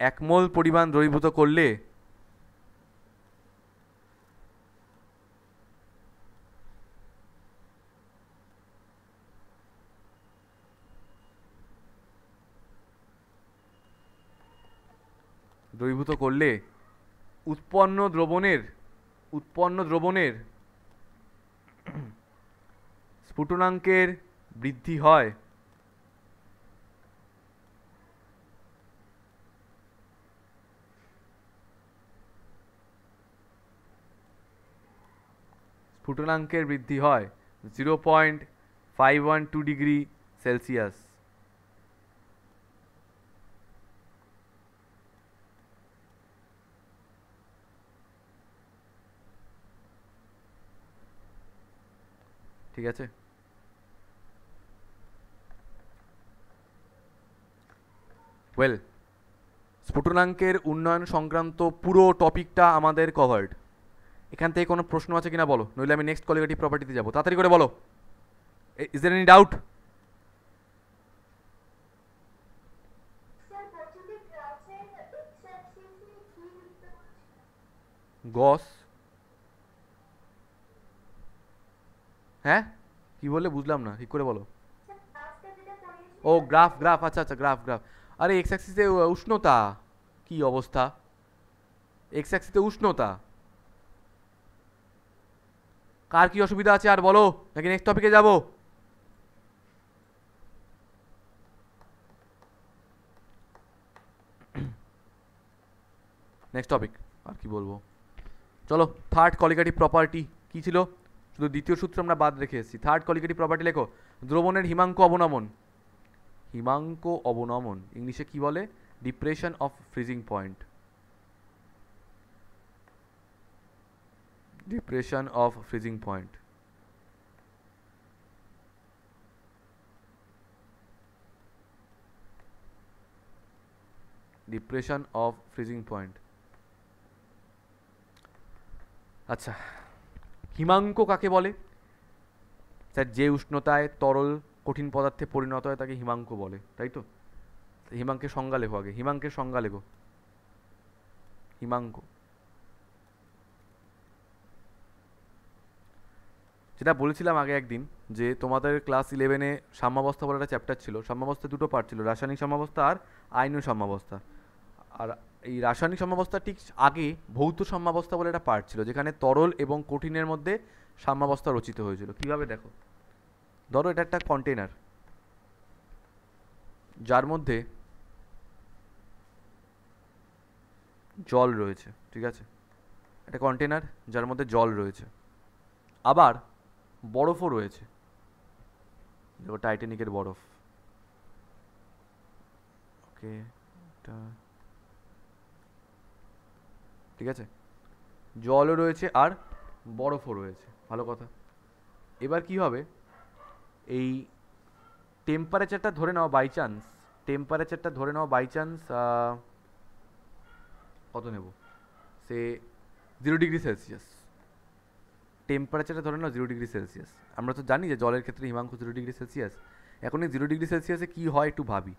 1 মোল পরিমাণ দ্রবীভূত করলে উৎপন্ন দ্রবণের স্ফুটনাঙ্কের বৃদ্ধি হয়। স্ফুটনাঙ্কের বৃদ্ধি হয় 0.512 ডিগ্রি সেলসিয়াস। ঠিক আছে, ওয়েল, স্ফুটনাঙ্কের উন্নয়ন সংক্রান্ত পুরো টপিকটা আমাদের কভার্ড। এখান থেকে কোনো প্রশ্ন আছে কিনা বলো, নইলে আমি নেক্সট কলিগেটিভ প্রপার্টিতে যাবো। তাড়াতাড়ি করে বলো, ইজ দেয়ার এনি ডাউট? গস, হ্যাঁ কি বললে বুঝলাম না, ঠিক করে বলো। ও গ্রাফ, আচ্ছা আচ্ছা, গ্রাফ। আরে এক্স অ্যাক্সিসে উষ্ণতা, কি অবস্থা? এক্স অ্যাক্সিসে উষ্ণতা, কার কি অসুবিধা আছে আর বলো, নাকি নেক্সট টপিকে যাব? নেক্সট টপিক আর কি বলবো, চলো। থার্ড কলিগেটিভ প্রপার্টি কি ছিল? শুধু দ্বিতীয় সূত্র আমরা বাদ রেখে এসেছি। থার্ড কলিগেটিভ প্রপার্টি লেখো, দ্রবণের হিমাঙ্ক অবনমন ইংলিশে কি বলে? Depression of freezing point. Depression of freezing point. Depression of freezing point. আচ্ছা, হিমাঙ্ক কাকে বলে? স্যার, যে উষ্ণতায় তরল কঠিন পদার্থে পরিণত হয় তাকে হিমাঙ্ক বলে, তাই তো? হিমাঙ্কের সংজ্ঞা লেখো আগে, হিমাঙ্কের সংজ্ঞা লেখো। হিমাঙ্ক, যেটা বলেছিলাম আগে একদিন, যে তোমাদের ক্লাস 11-এ সাম্যাবস্থা বলে একটা চ্যাপ্টার ছিল। সাম্যাবস্থা দুটো পার্ট ছিল, রাসায়নিক সাম্যাবস্থা আর আয়নীয় সাম্যাবস্থা। আর এই রাসায়নিক সাম্যাবস্থা ঠিক আগে ভৌত সাম্যাবস্থা বলে একটা পার্ট ছিল, যেখানে তরল এবং কঠিনের মধ্যে সাম্যাবস্থা রচিত হয়েছিল। কিভাবে দেখো, ধরো এটা একটা কন্টেনার যার মধ্যে জল রয়েছে, ঠিক আছে? একটা কন্টেনার যার মধ্যে জল রয়েছে, আবার বরফও রয়েছে। দেখো, টাইটানিকের বরফ, ওকে, ঠিক আছে? জলও রয়েছে আর বরফও রয়েছে, ভালো কথা। এবার কি হবে, এই টেম্পারেচারটা ধরে নাও বাই চান্স কত নেব, সে 0 ডিগ্রি সেলসিয়াস। টেম্পারেচারটা ধরে নাও 0 ডিগ্রি সেলসিয়াস। আমরা তো জানি যে জলের ক্ষেত্রে হিমাঙ্ক 0 ডিগ্রি সেলসিয়াস। এখন এই 0 ডিগ্রি সেলসিয়াসে কী হয় একটু ভাবি।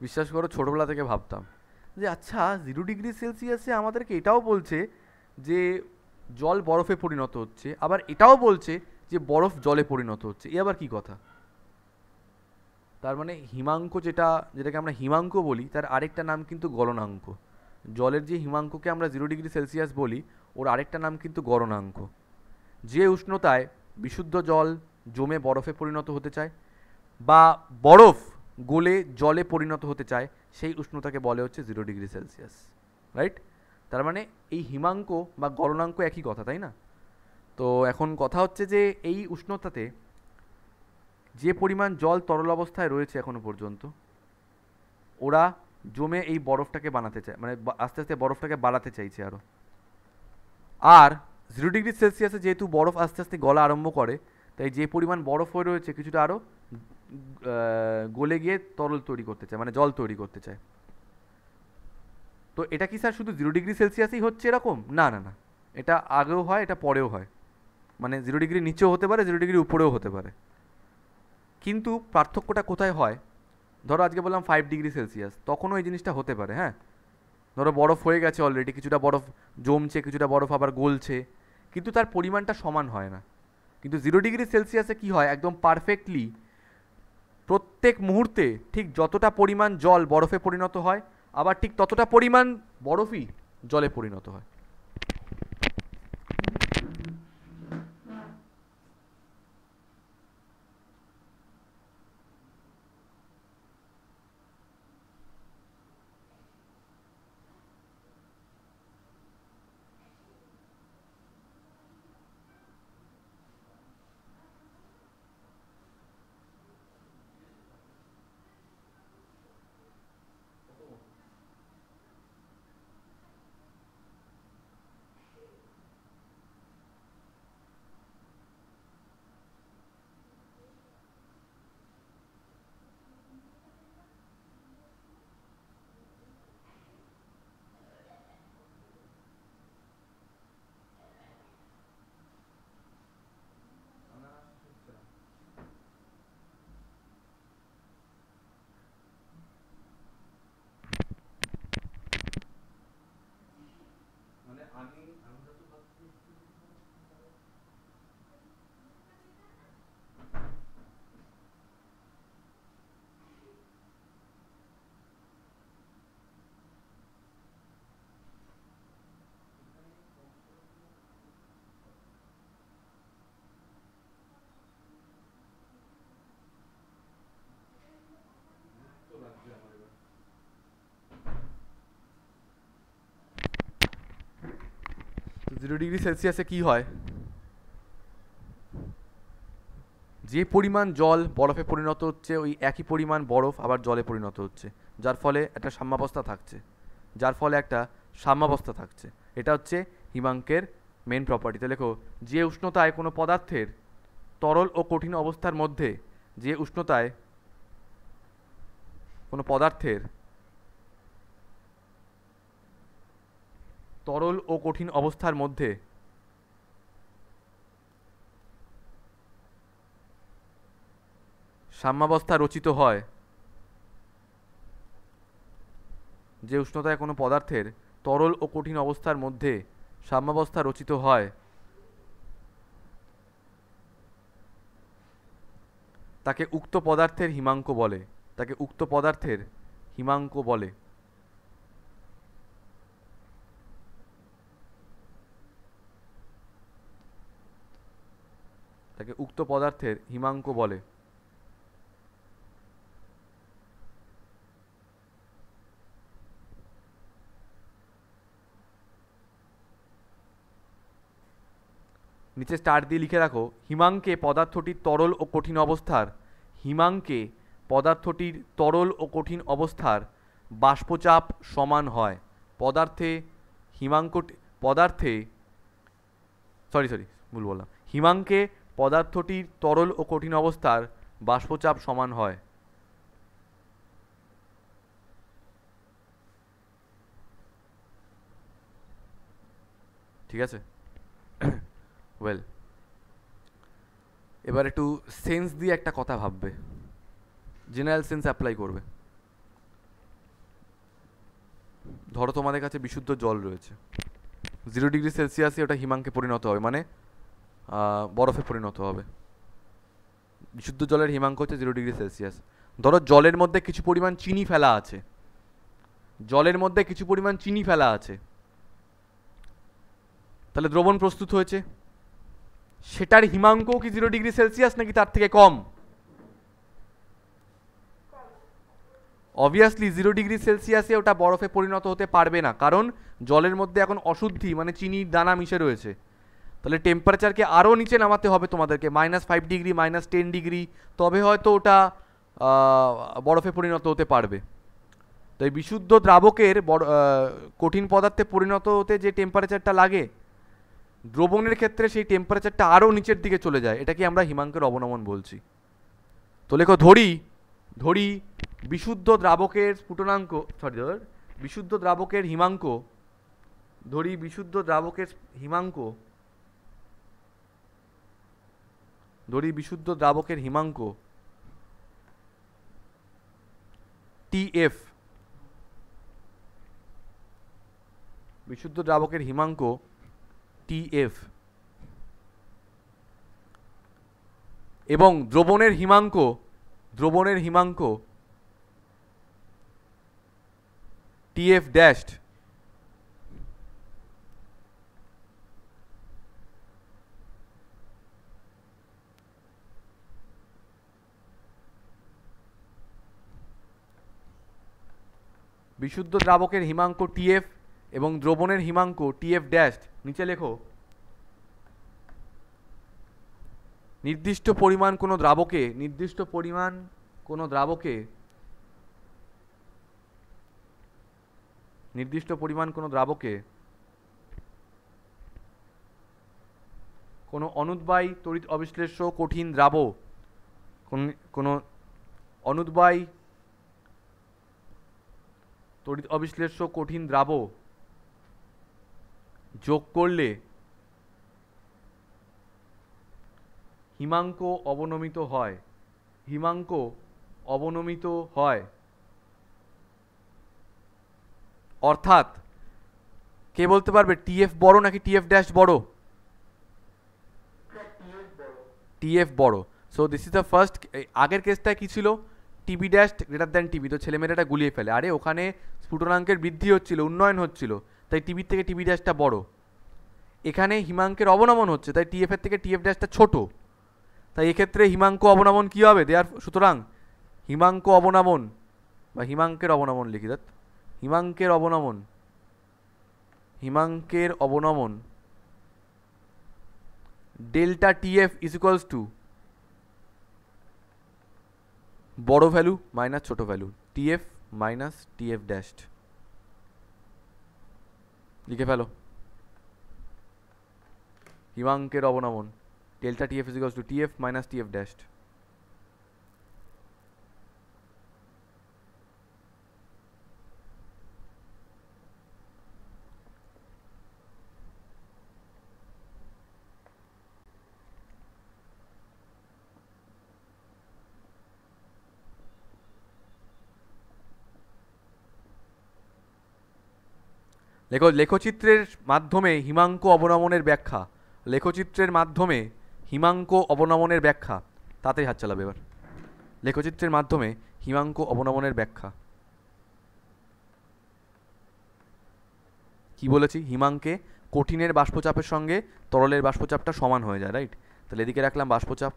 বিশ্বাস করো, ছোটোবেলা থেকে ভাবতাম যে আচ্ছা 0 ডিগ্রি সেলসিয়াসে আমাদেরকে এটাও বলছে যে জল বরফে পরিণত হচ্ছে, আবার এটাও বলছে যে বরফ জলে পরিণত হচ্ছে। এ আবার কী কথা? তার মানে হিমাঙ্ক, যেটাকে আমরা হিমাঙ্ক বলি, তার আরেকটা নাম কিন্তু গলনাঙ্ক। জলের যে হিমাঙ্ককে আমরা 0 ডিগ্রি সেলসিয়াস বলি, ওর আরেকটা নাম কিন্তু গলনাঙ্ক। যে উষ্ণতায় বিশুদ্ধ জল জমে বরফে পরিণত হতে চায়, বা বরফ গলে জলে পরিণত হতে চায়, সেই উষ্ণতাকে বলে হচ্ছে 0 ডিগ্রি সেলসিয়াস, রাইট? তার মানে এই হিমাঙ্ক বা গলনাঙ্ক একই কথা, তাই না? তো এখন কথা হচ্ছে যে এই উষ্ণতাতে যে পরিমাণ জল তরল অবস্থায় রয়েছে এখনো পর্যন্ত, ওরা জমে এই বরফটাকে বানাতে চায়, মানে আস্তে আস্তে বরফটাকে বাড়াতে চাইছে আরও। আর 0 ডিগ্রি সেলসিয়াসে যেহেতু বরফ আস্তে আস্তে গলা আরম্ভ করে, তাই যে পরিমাণ বরফ হয়ে রয়েছে কিছুটা আরও গলে গিয়ে তরল তৈরি করতে চায়, মানে জল তৈরি করতে চায়। তো এটা কি স্যার শুধু 0 ডিগ্রি সেলসিয়াসেই হচ্ছে এরকম? না না না, এটা আগেও হয়, এটা পরেও হয়। মানে 0 ডিগ্রি নিচেও হতে পারে, 0 ডিগ্রি উপরেও হতে পারে। কিন্তু পার্থক্যটা কোথায় হয়? ধরো আজকে বললাম 5 ডিগ্রি সেলসিয়াস, তখনও এই জিনিসটা হতে পারে। হ্যাঁ, ধরো বরফ হয়ে গেছে অলরেডি, কিছুটা বরফ জমছে, কিছুটা বরফ আবার গলছে, কিন্তু তার পরিমাণটা সমান হয় না। কিন্তু 0 ডিগ্রি সেলসিয়াসে কি হয়, একদম পারফেক্টলি প্রত্যেক মুহূর্তে ঠিক যতটা পরিমাণ জল বরফে পরিণত হয়, আবার ঠিক ততটা পরিমাণ বরফই জলে পরিণত হয়। তো 0 ডিগ্রি সেলসিয়াসে কি হয়, যে পরিমাণ জল বরফে পরিণত হচ্ছে ওই একই পরিমাণ বরফ আবার জলে পরিণত হচ্ছে, যার ফলে একটা সাম্যাবস্থা থাকছে, এটা হচ্ছে হিমাঙ্কের মেন প্রপার্টি। তো লেখো, যে উষ্ণতায় কোনো পদার্থের তরল ও কঠিন অবস্থার মধ্যে, যে উষ্ণতায় কোনো পদার্থের তরল ও কঠিন অবস্থার মধ্যে সাম্যাবস্থা রচিত হয়, যে উষ্ণতায় কোনো পদার্থের তরল ও কঠিন অবস্থার মধ্যে সাম্যাবস্থা রচিত হয়, তাকে উক্ত পদার্থের হিমাঙ্ক বলে। তাকে উক্ত পদার্থের হিমাঙ্ক বলে। তাকে উক্ত পদার্থের হিমাঙ্ক বলে। নিচে স্টার দিয়ে লিখে রাখো, হিমাঙ্কে পদার্থটির তরল ও কঠিন অবস্থার, হিমাঙ্কে পদার্থটির তরল ও কঠিন অবস্থার বাষ্পচাপ সমান হয়। পদার্থে হিমাঙ্ক, পদার্থে, সরি ভুল বললাম, হিমাঙ্কে পদার্থটির তরল ও কঠিন অবস্থার বাষ্পচাপ সমান হয়। ঠিক আছে, ওয়েল, এবার একটু সেন্স দিয়ে একটা কথা ভাববে, জেনারেল সেন্স অ্যাপ্লাই করবে। ধরো তোমাদের কাছে বিশুদ্ধ জল রয়েছে, 0 ডিগ্রি সেলসিয়াসে ওটা হিমাঙ্কে পরিণত হবে, মানে বরফে পরিণত হবে। বিশুদ্ধ জলের হিমাঙ্ক হচ্ছে 0 ডিগ্রি সেলসিয়াস। ধরো জলের মধ্যে কিছু পরিমাণ চিনি ফেলা আছে, জলের মধ্যে কিছু পরিমাণ চিনি ফেলা আছে, তাহলে দ্রবণ প্রস্তুত হয়েছে, সেটার হিমাঙ্কও কি 0 ডিগ্রি সেলসিয়াস নাকি তার থেকে কম? অবভিয়াসলি 0 ডিগ্রি সেলসিয়াসে ওটা বরফে পরিণত হতে পারবে না, কারণ জলের মধ্যে এখন অশুদ্ধি মানে চিনির দানা মিশে রয়েছে। তাহলে টেম্পারেচারকে আরও নিচে নামাতে হবে তোমাদেরকে, -5 ডিগ্রি, -10 ডিগ্রি, তবে হয়তো ওটা বরফে পরিণত হতে পারবে। তাই বিশুদ্ধ দ্রাবকের কঠিন পদার্থে পরিণত হতে যে টেম্পারেচারটা লাগে, দ্রবণের ক্ষেত্রে সেই টেম্পারেচারটা আরও নিচের দিকে চলে যায়, এটাকে আমরা হিমাঙ্কের অবনমন বলছি। তো লেখো, ধরি বিশুদ্ধ দ্রাবকের স্ফুটনাঙ্ক, বিশুদ্ধ দ্রাবকের হিমাঙ্ক, ধরি বিশুদ্ধ দ্রাবকের হিমাঙ্ক, ধরি বিশুদ্ধ দ্রাবকের হিমাঙ্ক TF, বিশুদ্ধ দ্রাবকের হিমাঙ্ক TF, এবং দ্রবণের হিমাঙ্ক TF ড্যাশড, বিশুদ্ধ দ্রাবকের হিমাঙ্ক TF এবং দ্রবণের হিমাঙ্ক TF ড্যাশড, নিচে লেখো নির্দিষ্ট পরিমাণ কোনো দ্রাবকে কোনো অনুদ্বায়ী তড়িৎ অবিশ্লেষ্য কঠিন দ্রাব, কোনো অনুদ্বায়ী তড়িৎ অবিশ্লেষ্য কঠিন দ্রাব যোগ করলে হিমাঙ্ক অবনমিত হয়। অর্থাৎ কে বলতে পারবে TF বড় নাকি TF ড্যাশ বড়? TF বড়। So this is the first. আগের কেসটায় কি ছিল? TB dash greater than TB। তো ছেলেমেয়েরা এটা গুলিয়ে ফেলে, আরে ওখানে স্ফুটনাঙ্কের বৃদ্ধি হচ্ছিল, উন্নয়ন হচ্ছিল, তাই TB থেকে TB ড্যাশটা বড়। এখানে হিমাঙ্কের অবনমন হচ্ছে, তাই TF এর থেকে TF ড্যাশটা ছোট। তাই এক্ষেত্রে হিমাঙ্ক অবনমন কি হবে? সুতরাং হিমাঙ্কের অবনমন লিখি দেখ, হিমাঙ্কের অবনমন delta TF is equals to বড় ভ্যালু মাইনাস ছোট value, TF minus TF dashed. লিখে ফেলো হিমাঙ্কের অবনমন delta TF is equals to TF minus TF dashed. লেখচিত্রের মাধ্যমে হিমাঙ্ক অবনমনের ব্যাখ্যা, তাড়াতাড়ি হাত চালাবে এবার। লেখচিত্রের মাধ্যমে হিমাঙ্ক অবনমনের ব্যাখ্যা কি বলেছি? হিমাঙ্কে কঠিনের বাষ্পচাপের সঙ্গে তরলের বাষ্পচাপটা সমান হয়ে যায়, রাইট? তাহলে এদিকে রাখলাম বাষ্পচাপ,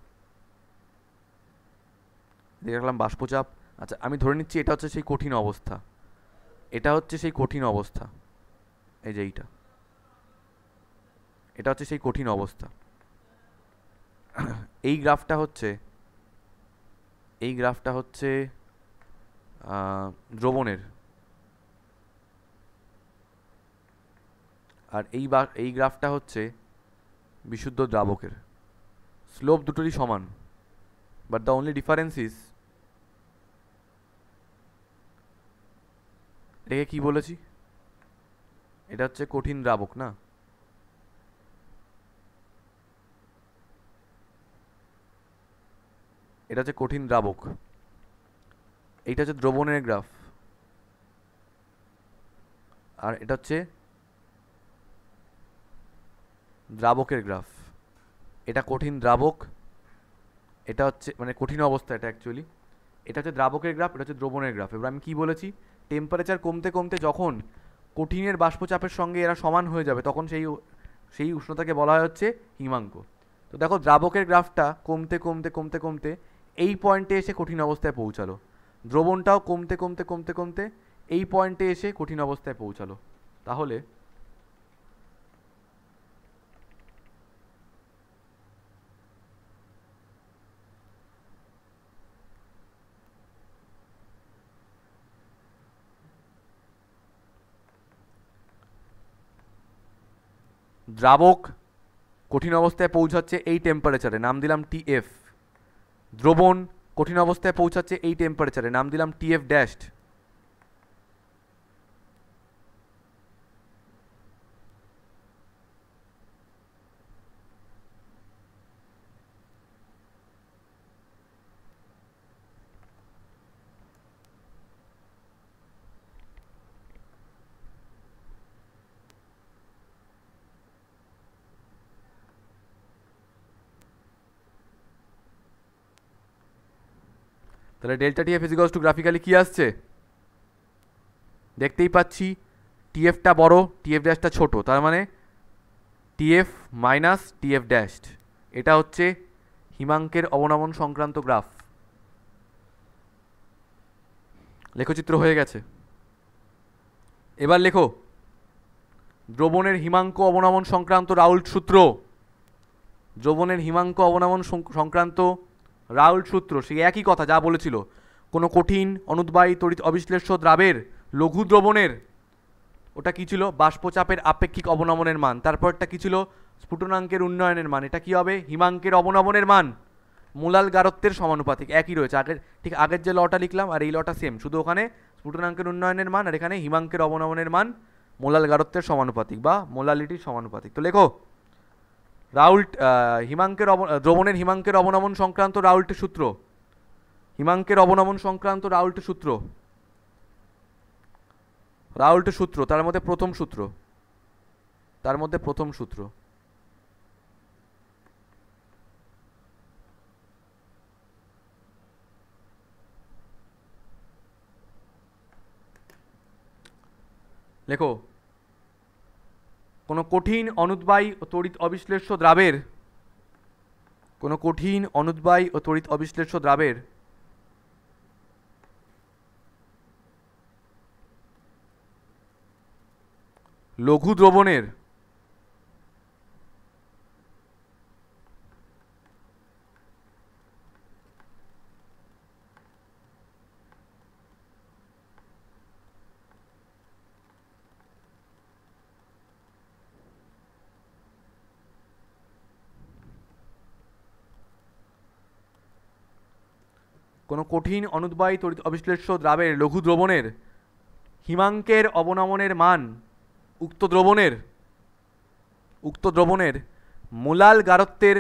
আচ্ছা আমি ধরে নিচ্ছি এটা হচ্ছে সেই কঠিন অবস্থা, এই যে এটা হচ্ছে সেই কঠিন অবস্থা। এই গ্রাফটা হচ্ছে দ্রবণের, আর এই গ্রাফটা হচ্ছে বিশুদ্ধ দ্রাবকের। স্লোপ দুটোরই সমান, but the only difference is, এটাকে কি বলেছি? এটা হচ্ছে কঠিন দ্রাবক না, এটা হচ্ছে কঠিন দ্রাবক, এইটা হচ্ছে দ্রবণের গ্রাফ, আর এটা হচ্ছে দ্রাবকের গ্রাফ। এটা কঠিন দ্রাবক, এটা হচ্ছে মানে কঠিন অবস্থা, এটা অ্যাকচুয়ালি এটা হচ্ছে দ্রাবকের গ্রাফ, এটা হচ্ছে দ্রবণের গ্রাফ। এবার আমি কি বলেছি? টেম্পারেচার কমতে কমতে যখন কঠিনের বাষ্পচাপের সঙ্গে এরা সমান হয়ে যাবে, তখন সেই উষ্ণতাকে বলা হয় হচ্ছে হিমাঙ্ক। তো দেখো দ্রাবকের গ্রাফটা কমতে কমতে কমতে কমতে এই পয়েন্টে এসে কঠিন অবস্থায় পৌঁছালো, দ্রবণটাও কমতে কমতে কমতে কমতে এই পয়েন্টে এসে কঠিন অবস্থায় পৌঁছালো। তাহলে দ্রাবক কঠিন অবস্থায় পৌঁছাচ্ছে এই টেম্পারেচারে, নাম দিলাম TF। দ্রবণ কঠিন অবস্থায় পৌঁছাচ্ছে এই টেম্পারেচারে, নাম দিলাম TF ড্যাশড। তাহলে delta TF is equals two graphically কি আসছে, দেখতেই পাচ্ছি টিএফটা বড় টিএফ ড্যাশটা ছোট, তার মানে টিএফ মাইনাস টিএফ ড্যাশ। এটা হচ্ছে হিমাঙ্কের অবনমন সংক্রান্ত গ্রাফ। লেখচিত্র হয়ে গেছে। এবার লেখো দ্রবণের হিমাঙ্ক অবনমন সংক্রান্ত রাউল্ট সূত্র। দ্রবণের হিমাঙ্ক অবনমন সংক্রান্ত রাউল্ট সূত্র সেই একই কথা যা বলেছিল, কোনো কঠিন অনুদ্বায়ী তড়িৎ অবিশ্লেষ্য দ্রাবের লঘু দ্রবণের, ওটা কি ছিল, বাষ্পচাপের আপেক্ষিক অবনমনের মান, তারপরটা কি ছিল, স্ফুটনাঙ্কের উন্নয়নের মান, এটা কি হবে, হিমাঙ্কের অবনমনের মান মোলাল গারত্বের সমানুপাতিক। একই রয়েছে, আগের ঠিক আগের যে লটা লিখলাম আর এই লটা সেম, শুধু ওখানে স্ফুটনাঙ্কের উন্নয়নের মান আর এখানে হিমাঙ্কের অবনমনের মান মোলাল গারত্বের সমানুপাতিক বা মোলালিটির সমানুপাতিক। তো লেখো রাউল্ট হিমাঙ্কের দ্রবণের হিমাঙ্কের অবনমন সংক্রান্ত রাউল্টের সূত্র, হিমাঙ্কের অবনমন সংক্রান্ত রাউল্টের সূত্র, রাউল্টের সূত্র তার মধ্যে প্রথম সূত্র, তার মধ্যে প্রথম সূত্র লেখো, কোনো কঠিন অনুদ্বায়ী ও তড়িৎ অবিশ্লেষ্য দ্রাবের, কোনো কঠিন অনুদ্বায়ী ও তড়িৎ অবিশ্লেষ্য দ্রাবের লঘু দ্রবণের কোনো কঠিন অনুদ্বায়ী তড়িৎ অবিশ্লেষ্য দ্রাবের লঘু দ্রবণের হিমাঙ্কের অবনমনের মান উক্ত দ্রবণের মোলাল গারত্বের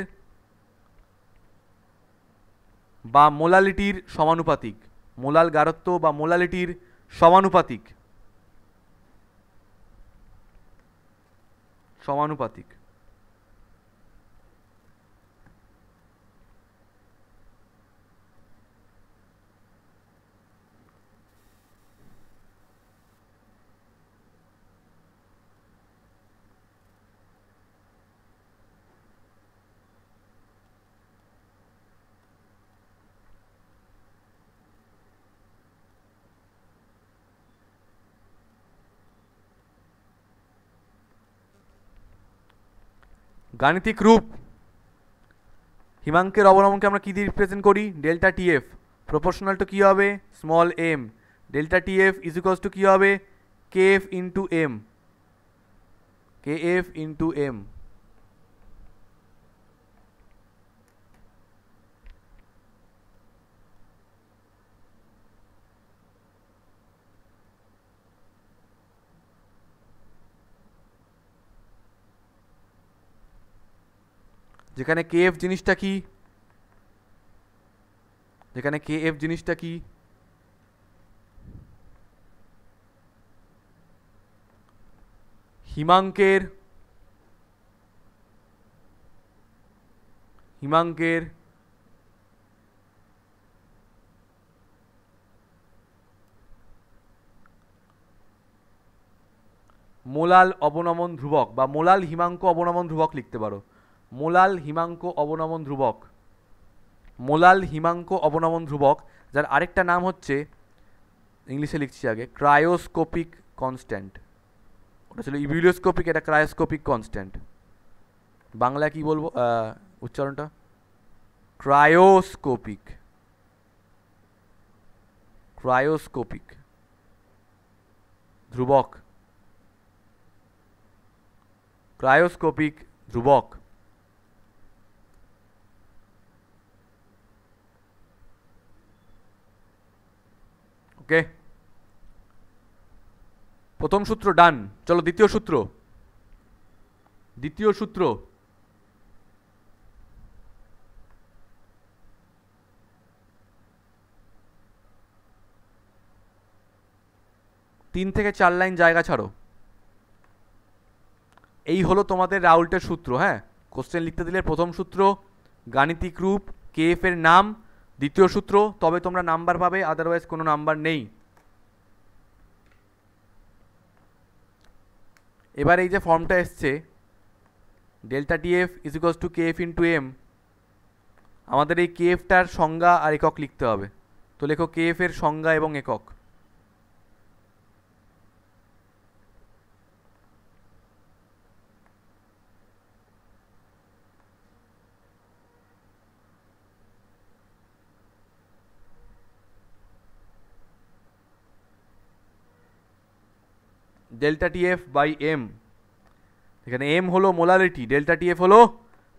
বা মোলালিটির সমানুপাতিক, মোলাল গারত্ব বা মোলালিটির সমানুপাতিক, সমানুপাতিক। গাণিতিক রূপ হিমাঙ্কের অবনমনকে আমরা কি দিয়ে রিপ্রেজেন্ট করি, ডেল্টা টিএফ প্রপোর্শনাল টু কি হবে, small M, delta TF is equals to কি হবে, KF into M, KF into M. যেখানে কেএফ জিনিসটা কি, যেখানে কেএফ জিনিসটা কি, হিমাঙ্কের মোলাল অবনমন ধ্রুবক বা মোলাল হিমাঙ্ক অবনমন ধ্রুবক লিখতে পারো, মোলাল হিমাঙ্ক অবনমন ধ্রুবক, মোলাল হিমাঙ্ক অবনমন ধ্রুবক, যার আরেকটা নাম হচ্ছে, ইংলিশে লিখছি আগে, ক্রায়োস্কোপিক কনস্ট্যান্ট। ওটা ছিল ইভিলিওস্কোপিক, এটা ক্রায়োস্কোপিক কনস্ট্যান্ট। বাংলায় কি বলবো উচ্চারণটা, ক্রায়োস্কোপিক, ক্রায়োস্কোপিক ধ্রুবক, ক্রায়োস্কোপিক ধ্রুবক। ওকে, প্রথম সূত্র ডান। চলো দ্বিতীয় সূত্র, দ্বিতীয় সূত্র তিন থেকে চার লাইন জায়গা ছাড়ো। এই হলো তোমাদের রাউল্টের সূত্র। হ্যাঁ, কোশ্চেন লিখতে দিলে প্রথম সূত্র গাণিতিক রূপ, কেএফ এর নাম, দ্বিতীয় সূত্র, তবে তোমরা নাম্বার পাবে, আদারওয়াইজ কোনো নাম্বার নেই। এবার এই যে ফর্মটা এসছে delta TF is equals to KF into M, আমাদের এই কেএফটার সংজ্ঞা আর একক লিখতে হবে। তো লেখো কেএফ এর সংজ্ঞা এবং একক। ডেল্টা টিএফ বাই এম, এখানে এম হলো মোলারিটি, ডেল্টা টিএফ হলো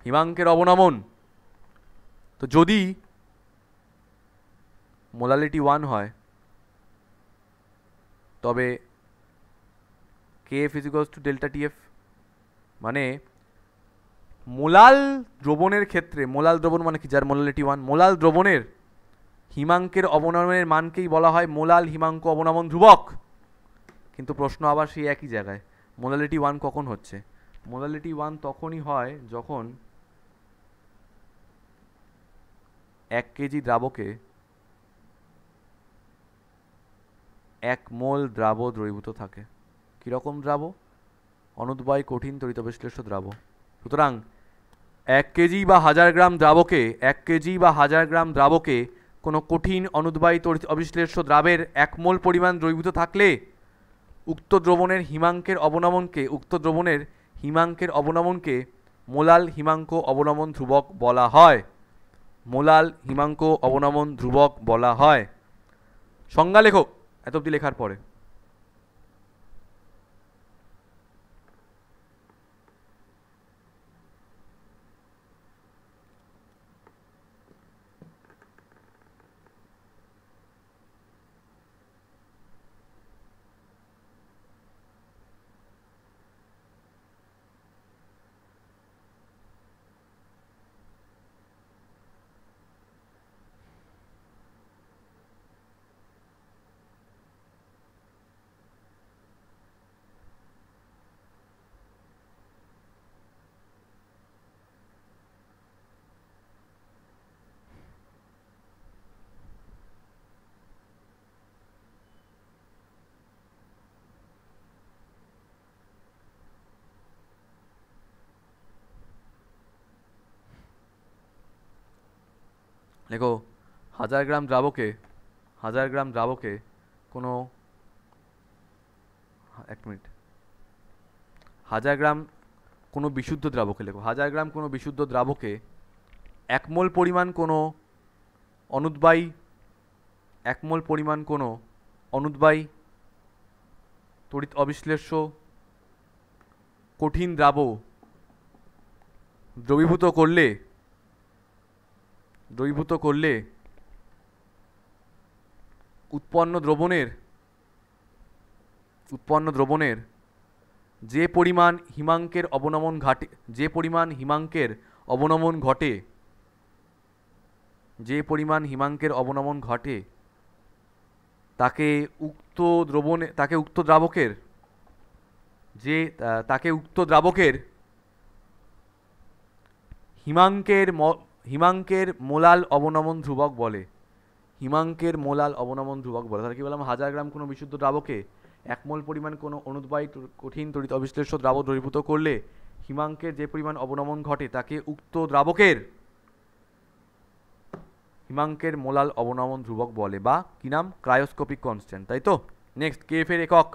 হিমাঙ্কের অবনমন। তো যদি মোলারিটি 1 হয় তবে KF is equals to delta TF, মানে মোলাল দ্রবণের ক্ষেত্রে, মোলাল দ্রবণ মানে কি, যার মোলারিটি 1, মোলাল দ্রবণের হিমাঙ্কের অবনমনের মানকেই বলা হয় মোলাল হিমাঙ্ক অবনমন ধ্রুবক। কিন্তু প্রশ্ন আবার সেই একই জায়গায়, মোলালিটি 1 কখন হচ্ছে? মোলালিটি 1 তখনই হয় যখন 1 কেজি দ্রাবকে 1 মোল দ্রাব দ্রবীভূত থাকে। কীরকম দ্রাব? অনুদ্বয় কঠিন তড়িৎ বিশ্লেষ্য দ্রাব। সুতরাং 1 কেজি বা 1000 গ্রাম দ্রাবকে, 1 কেজি বা 1000 গ্রাম দ্রাবকে কোনো কঠিন অনুদ্বায়ী তড়িৎ অবিশ্লেষ্য দ্রাবের 1 মোল পরিমাণ দ্রবীভূত থাকলে উক্ত দ্রবণের হিমাঙ্কের অবনমনকে মোলাল হিমাঙ্ক অবনমন ধ্রুবক বলা হয়। মোলাল হিমাঙ্ক অবনমন ধ্রুবক বলা হয়। সংজ্ঞা লেখো এত অব্দি লেখার পরে। দেখো 1000 গ্রাম দ্রাবকে কোনো 1 মিনিট, 1000 গ্রাম কোনো বিশুদ্ধ দ্রাবকে, লেখো 1000 গ্রাম কোনো বিশুদ্ধ দ্রাবকে 1 মোল পরিমাণ কোনো অনুদ্বায়ী তড়িৎ অবিশ্লেষ্য কঠিন দ্রাব দ্রবীভূত করলে উৎপন্ন দ্রবণের যে পরিমাণ হিমাঙ্কের অবনমন ঘটে তাকে উক্ত দ্রাবকের হিমাঙ্কের মোলাল অবনমন ধ্রুবক বলে। তাহলে কি বললাম? 1000 গ্রাম কোনো বিশুদ্ধ দ্রাবকে 1 মোল পরিমাণ কোনো অনুদ্বায়ী কঠিন তড়িৎ অবিশ্লেষ্য দ্রাব দ্রবীভূত করলে হিমাঙ্কের যে পরিমাণ অবনমন ঘটে তাকে উক্ত দ্রাবকের হিমাঙ্কের মোলাল অবনমন ধ্রুবক বলে, বা কি নাম? ক্রায়োস্কোপিক কনস্ট্যান্ট, তাই তো? নেক্সট, কেএফ এর একক।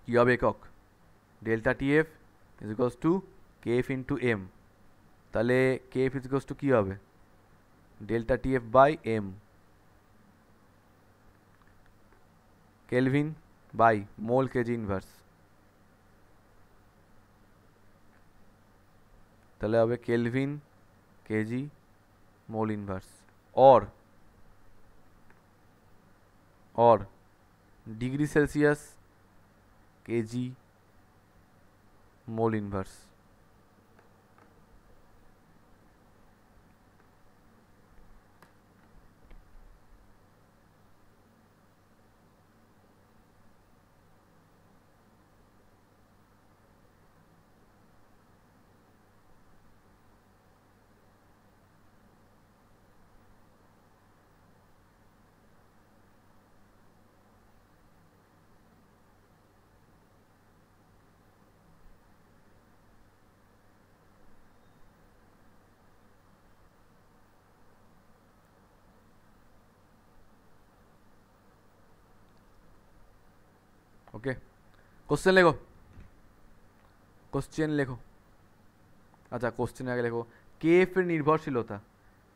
কি হবে একক? Delta TF is equals to KF into M. তাহলে কেএফ ইজ ইকুয়ালস টু কি হবে? Delta TF by M, kelvin by mole KG inverse. তাহলে হবে কেলভিন কেজি মোল ইনভার্স और degree Celsius KG mole inverse. Okay, question लिखो, question लिखो। अच्छा, question आगे लिखो के एफ এর নির্ভরশীলতা,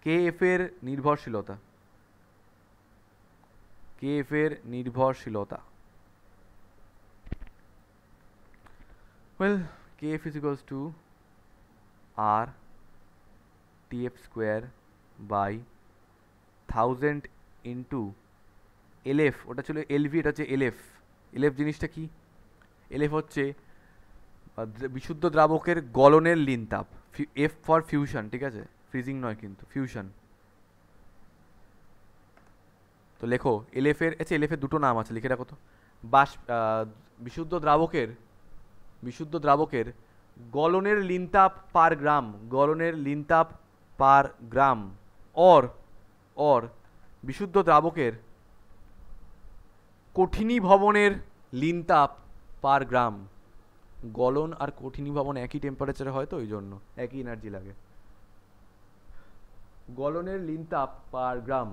কে এফ এর নির্ভরশীলতা, কে এফ এর নির্ভরশীলতা। well kf is equals to r tf square by 1000 into LF, ওটা ছিল এলভি, এটা হচ্ছে এলএফ। এলএফ জিনিসটা কি? এলএফ হচ্ছে বিশুদ্ধ দ্রাবকের গলনের লিন তাপ, এফ ফর ফিউশন, ঠিক আছে, ফ্রিজিং নয় কিন্তু ফিউশন। তো লেখো এলএফ এর, আচ্ছা এলএফ এর দুটো নাম আছে, লিখে রাখো তো। বিশুদ্ধ দ্রাবকের গলনের লিন তাপ পার গ্রাম, গলনের লিন তাপ পার গ্রাম, অর বিশুদ্ধ দ্রাবকের কঠিনীভবনের লিন তাপ পার গ্রাম। গলন আর কঠিনীভবন একই টেম্পারেচারে হয়, তো ওই জন্য একই এনার্জি লাগে। গলনের লিন তাপ পার গ্রাম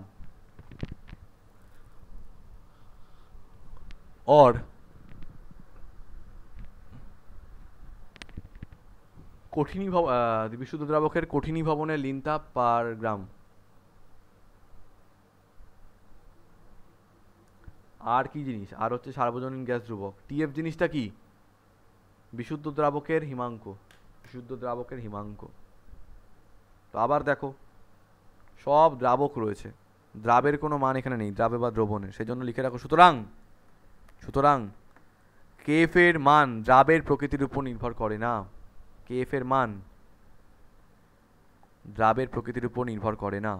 और বিশুদ্ধ দ্রাবকের কঠিনীভবনের লিন তাপ পার গ্রাম। আর কি জিনিস? আর হচ্ছে সার্বজনীন গ্যাস ধ্রুবক। টিএফ জিনিসটা কি? বিশুদ্ধ দ্রাবকের হিমাঙ্ক, বিশুদ্ধ দ্রাবকের হিমাঙ্ক। তো আবার দেখো সব দ্রাবক রয়েছে, দ্রাবের কোনো মান এখানে নেই, দ্রাবে বা দ্রবণে, সেজন্য লিখে রাখো সুতরাং কেএফ এর মান দ্রাবের প্রকৃতির উপর নির্ভর করে না, কেএফ এর মান দ্রাবের প্রকৃতির উপর নির্ভর করে না।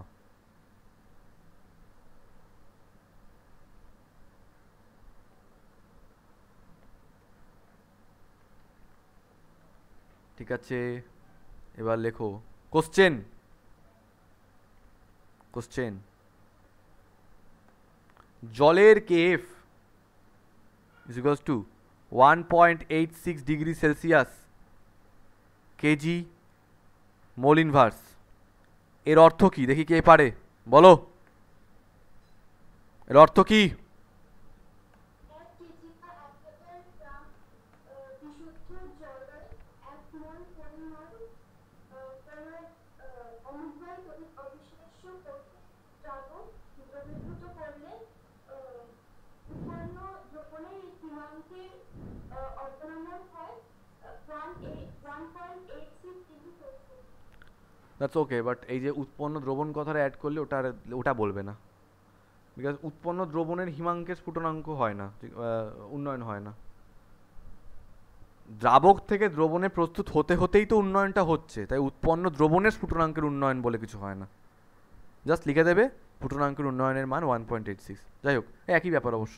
ঠিক আছে, এবার লেখো কোশ্চেন। জলের KF is equals to 1.86 degree Celsius KG mole inverse. এর অর্থ কি? দেখি কে পারে, বলো এর অর্থ কি? দ্যাটস ওকে, বাট এই যে উৎপন্ন দ্রবণ কথাটা অ্যাড করলে ওটা বলবে না, বিকজ উৎপন্ন দ্রবণের হিমাঙ্কের স্ফুটনাঙ্ক হয় না, উন্নয়ন হয় না। দ্রাবক থেকে দ্রবণে প্রস্তুত হতেই তো উন্নয়নটা হচ্ছে, তাই উৎপন্ন দ্রবণের স্ফুটনাঙ্কের উন্নয়ন বলে কিছু হয় না। জাস্ট লিখে দেবে স্ফুটনাঙ্কের উন্নয়নের মান 1.86। যাই হোক, একই ব্যাপার অবশ্য,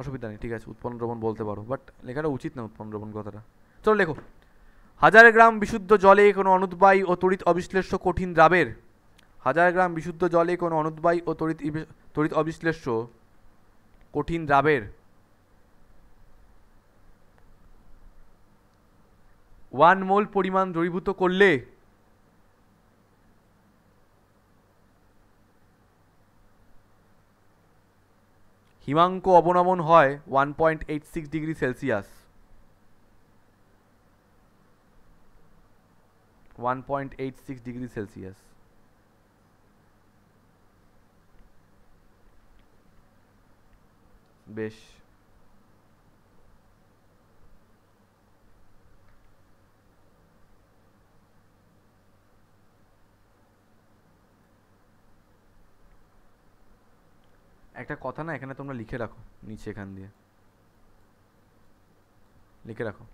অসুবিধা নেই, ঠিক আছে, উৎপন্ন দ্রবণ বলতে পারো, বাট লেখাটা উচিত না উৎপন্ন দ্রবণ কথাটা। চলো লেখো 1000 গ্রাম বিশুদ্ধ জলে কোনো অনুদ্বায়ী ও তড়িৎ অবিশ্লেষ্য কঠিন দ্রাবের, 1000 গ্রাম বিশুদ্ধ জলে কোনো অনুদ্বায়ী ও তড়িৎ অবিশ্লেষ্য কঠিন দ্রাবের 1 মোল পরিমাণ দ্রবীভূত করলে হিমাঙ্ক অবনমন হয় 1.86 ডিগ্রি সেলসিয়াস। 1.86 degree Celsius. বেশ, একটা কথা না, এখানে তোমরা লিখে রাখো নিচে, এখান দিয়ে লিখে রাখো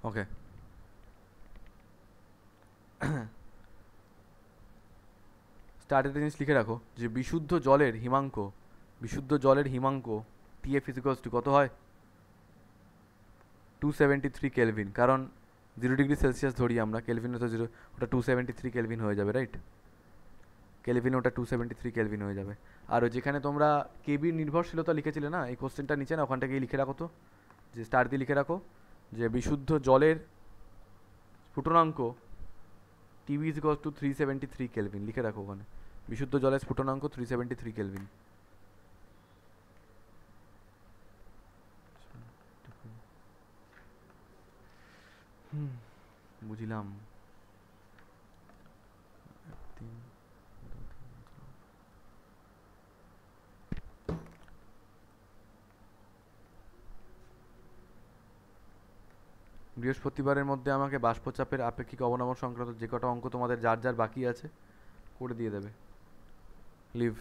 ওকে, স্টার্টের জিনিস লিখে রাখো যে বিশুদ্ধ জলের হিমাঙ্ক টিএফ ইজিকলস টু কত হয় 273 কেলভিন, কারণ 0 ডিগ্রি সেলসিয়াস ধরি আমরা, কেলভিনে তো 0, ওটা 273 কেলভিন হয়ে যাবে, রাইট? কেলভিনে ওটা 273 কেলভিন হয়ে যাবে। আর যেখানে তোমরা কেবির নির্ভরশীলতা লিখেছিলে না, এই কোশ্চেনটা নিচে না, ওখানটা গিয়ে লিখে রাখো তো, যে স্টার দিয়ে লিখে রাখো যে বিশুদ্ধ জলের স্ফুটনাঙ্ক TV is equals to 373 kelvin, লিখে রাখো ওখানে বিশুদ্ধ জলের স্ফুটনাঙ্ক 373 কেলভিন। বুঝলাম। বৃহস্পতিবারের মধ্যে আমাকে বাষ্পচাপের আপেক্ষিক অবনমন সংক্রান্ত যে কটা অঙ্ক তোমাদের যার যার বাকি আছে করে দিয়ে দেবে। লিভ।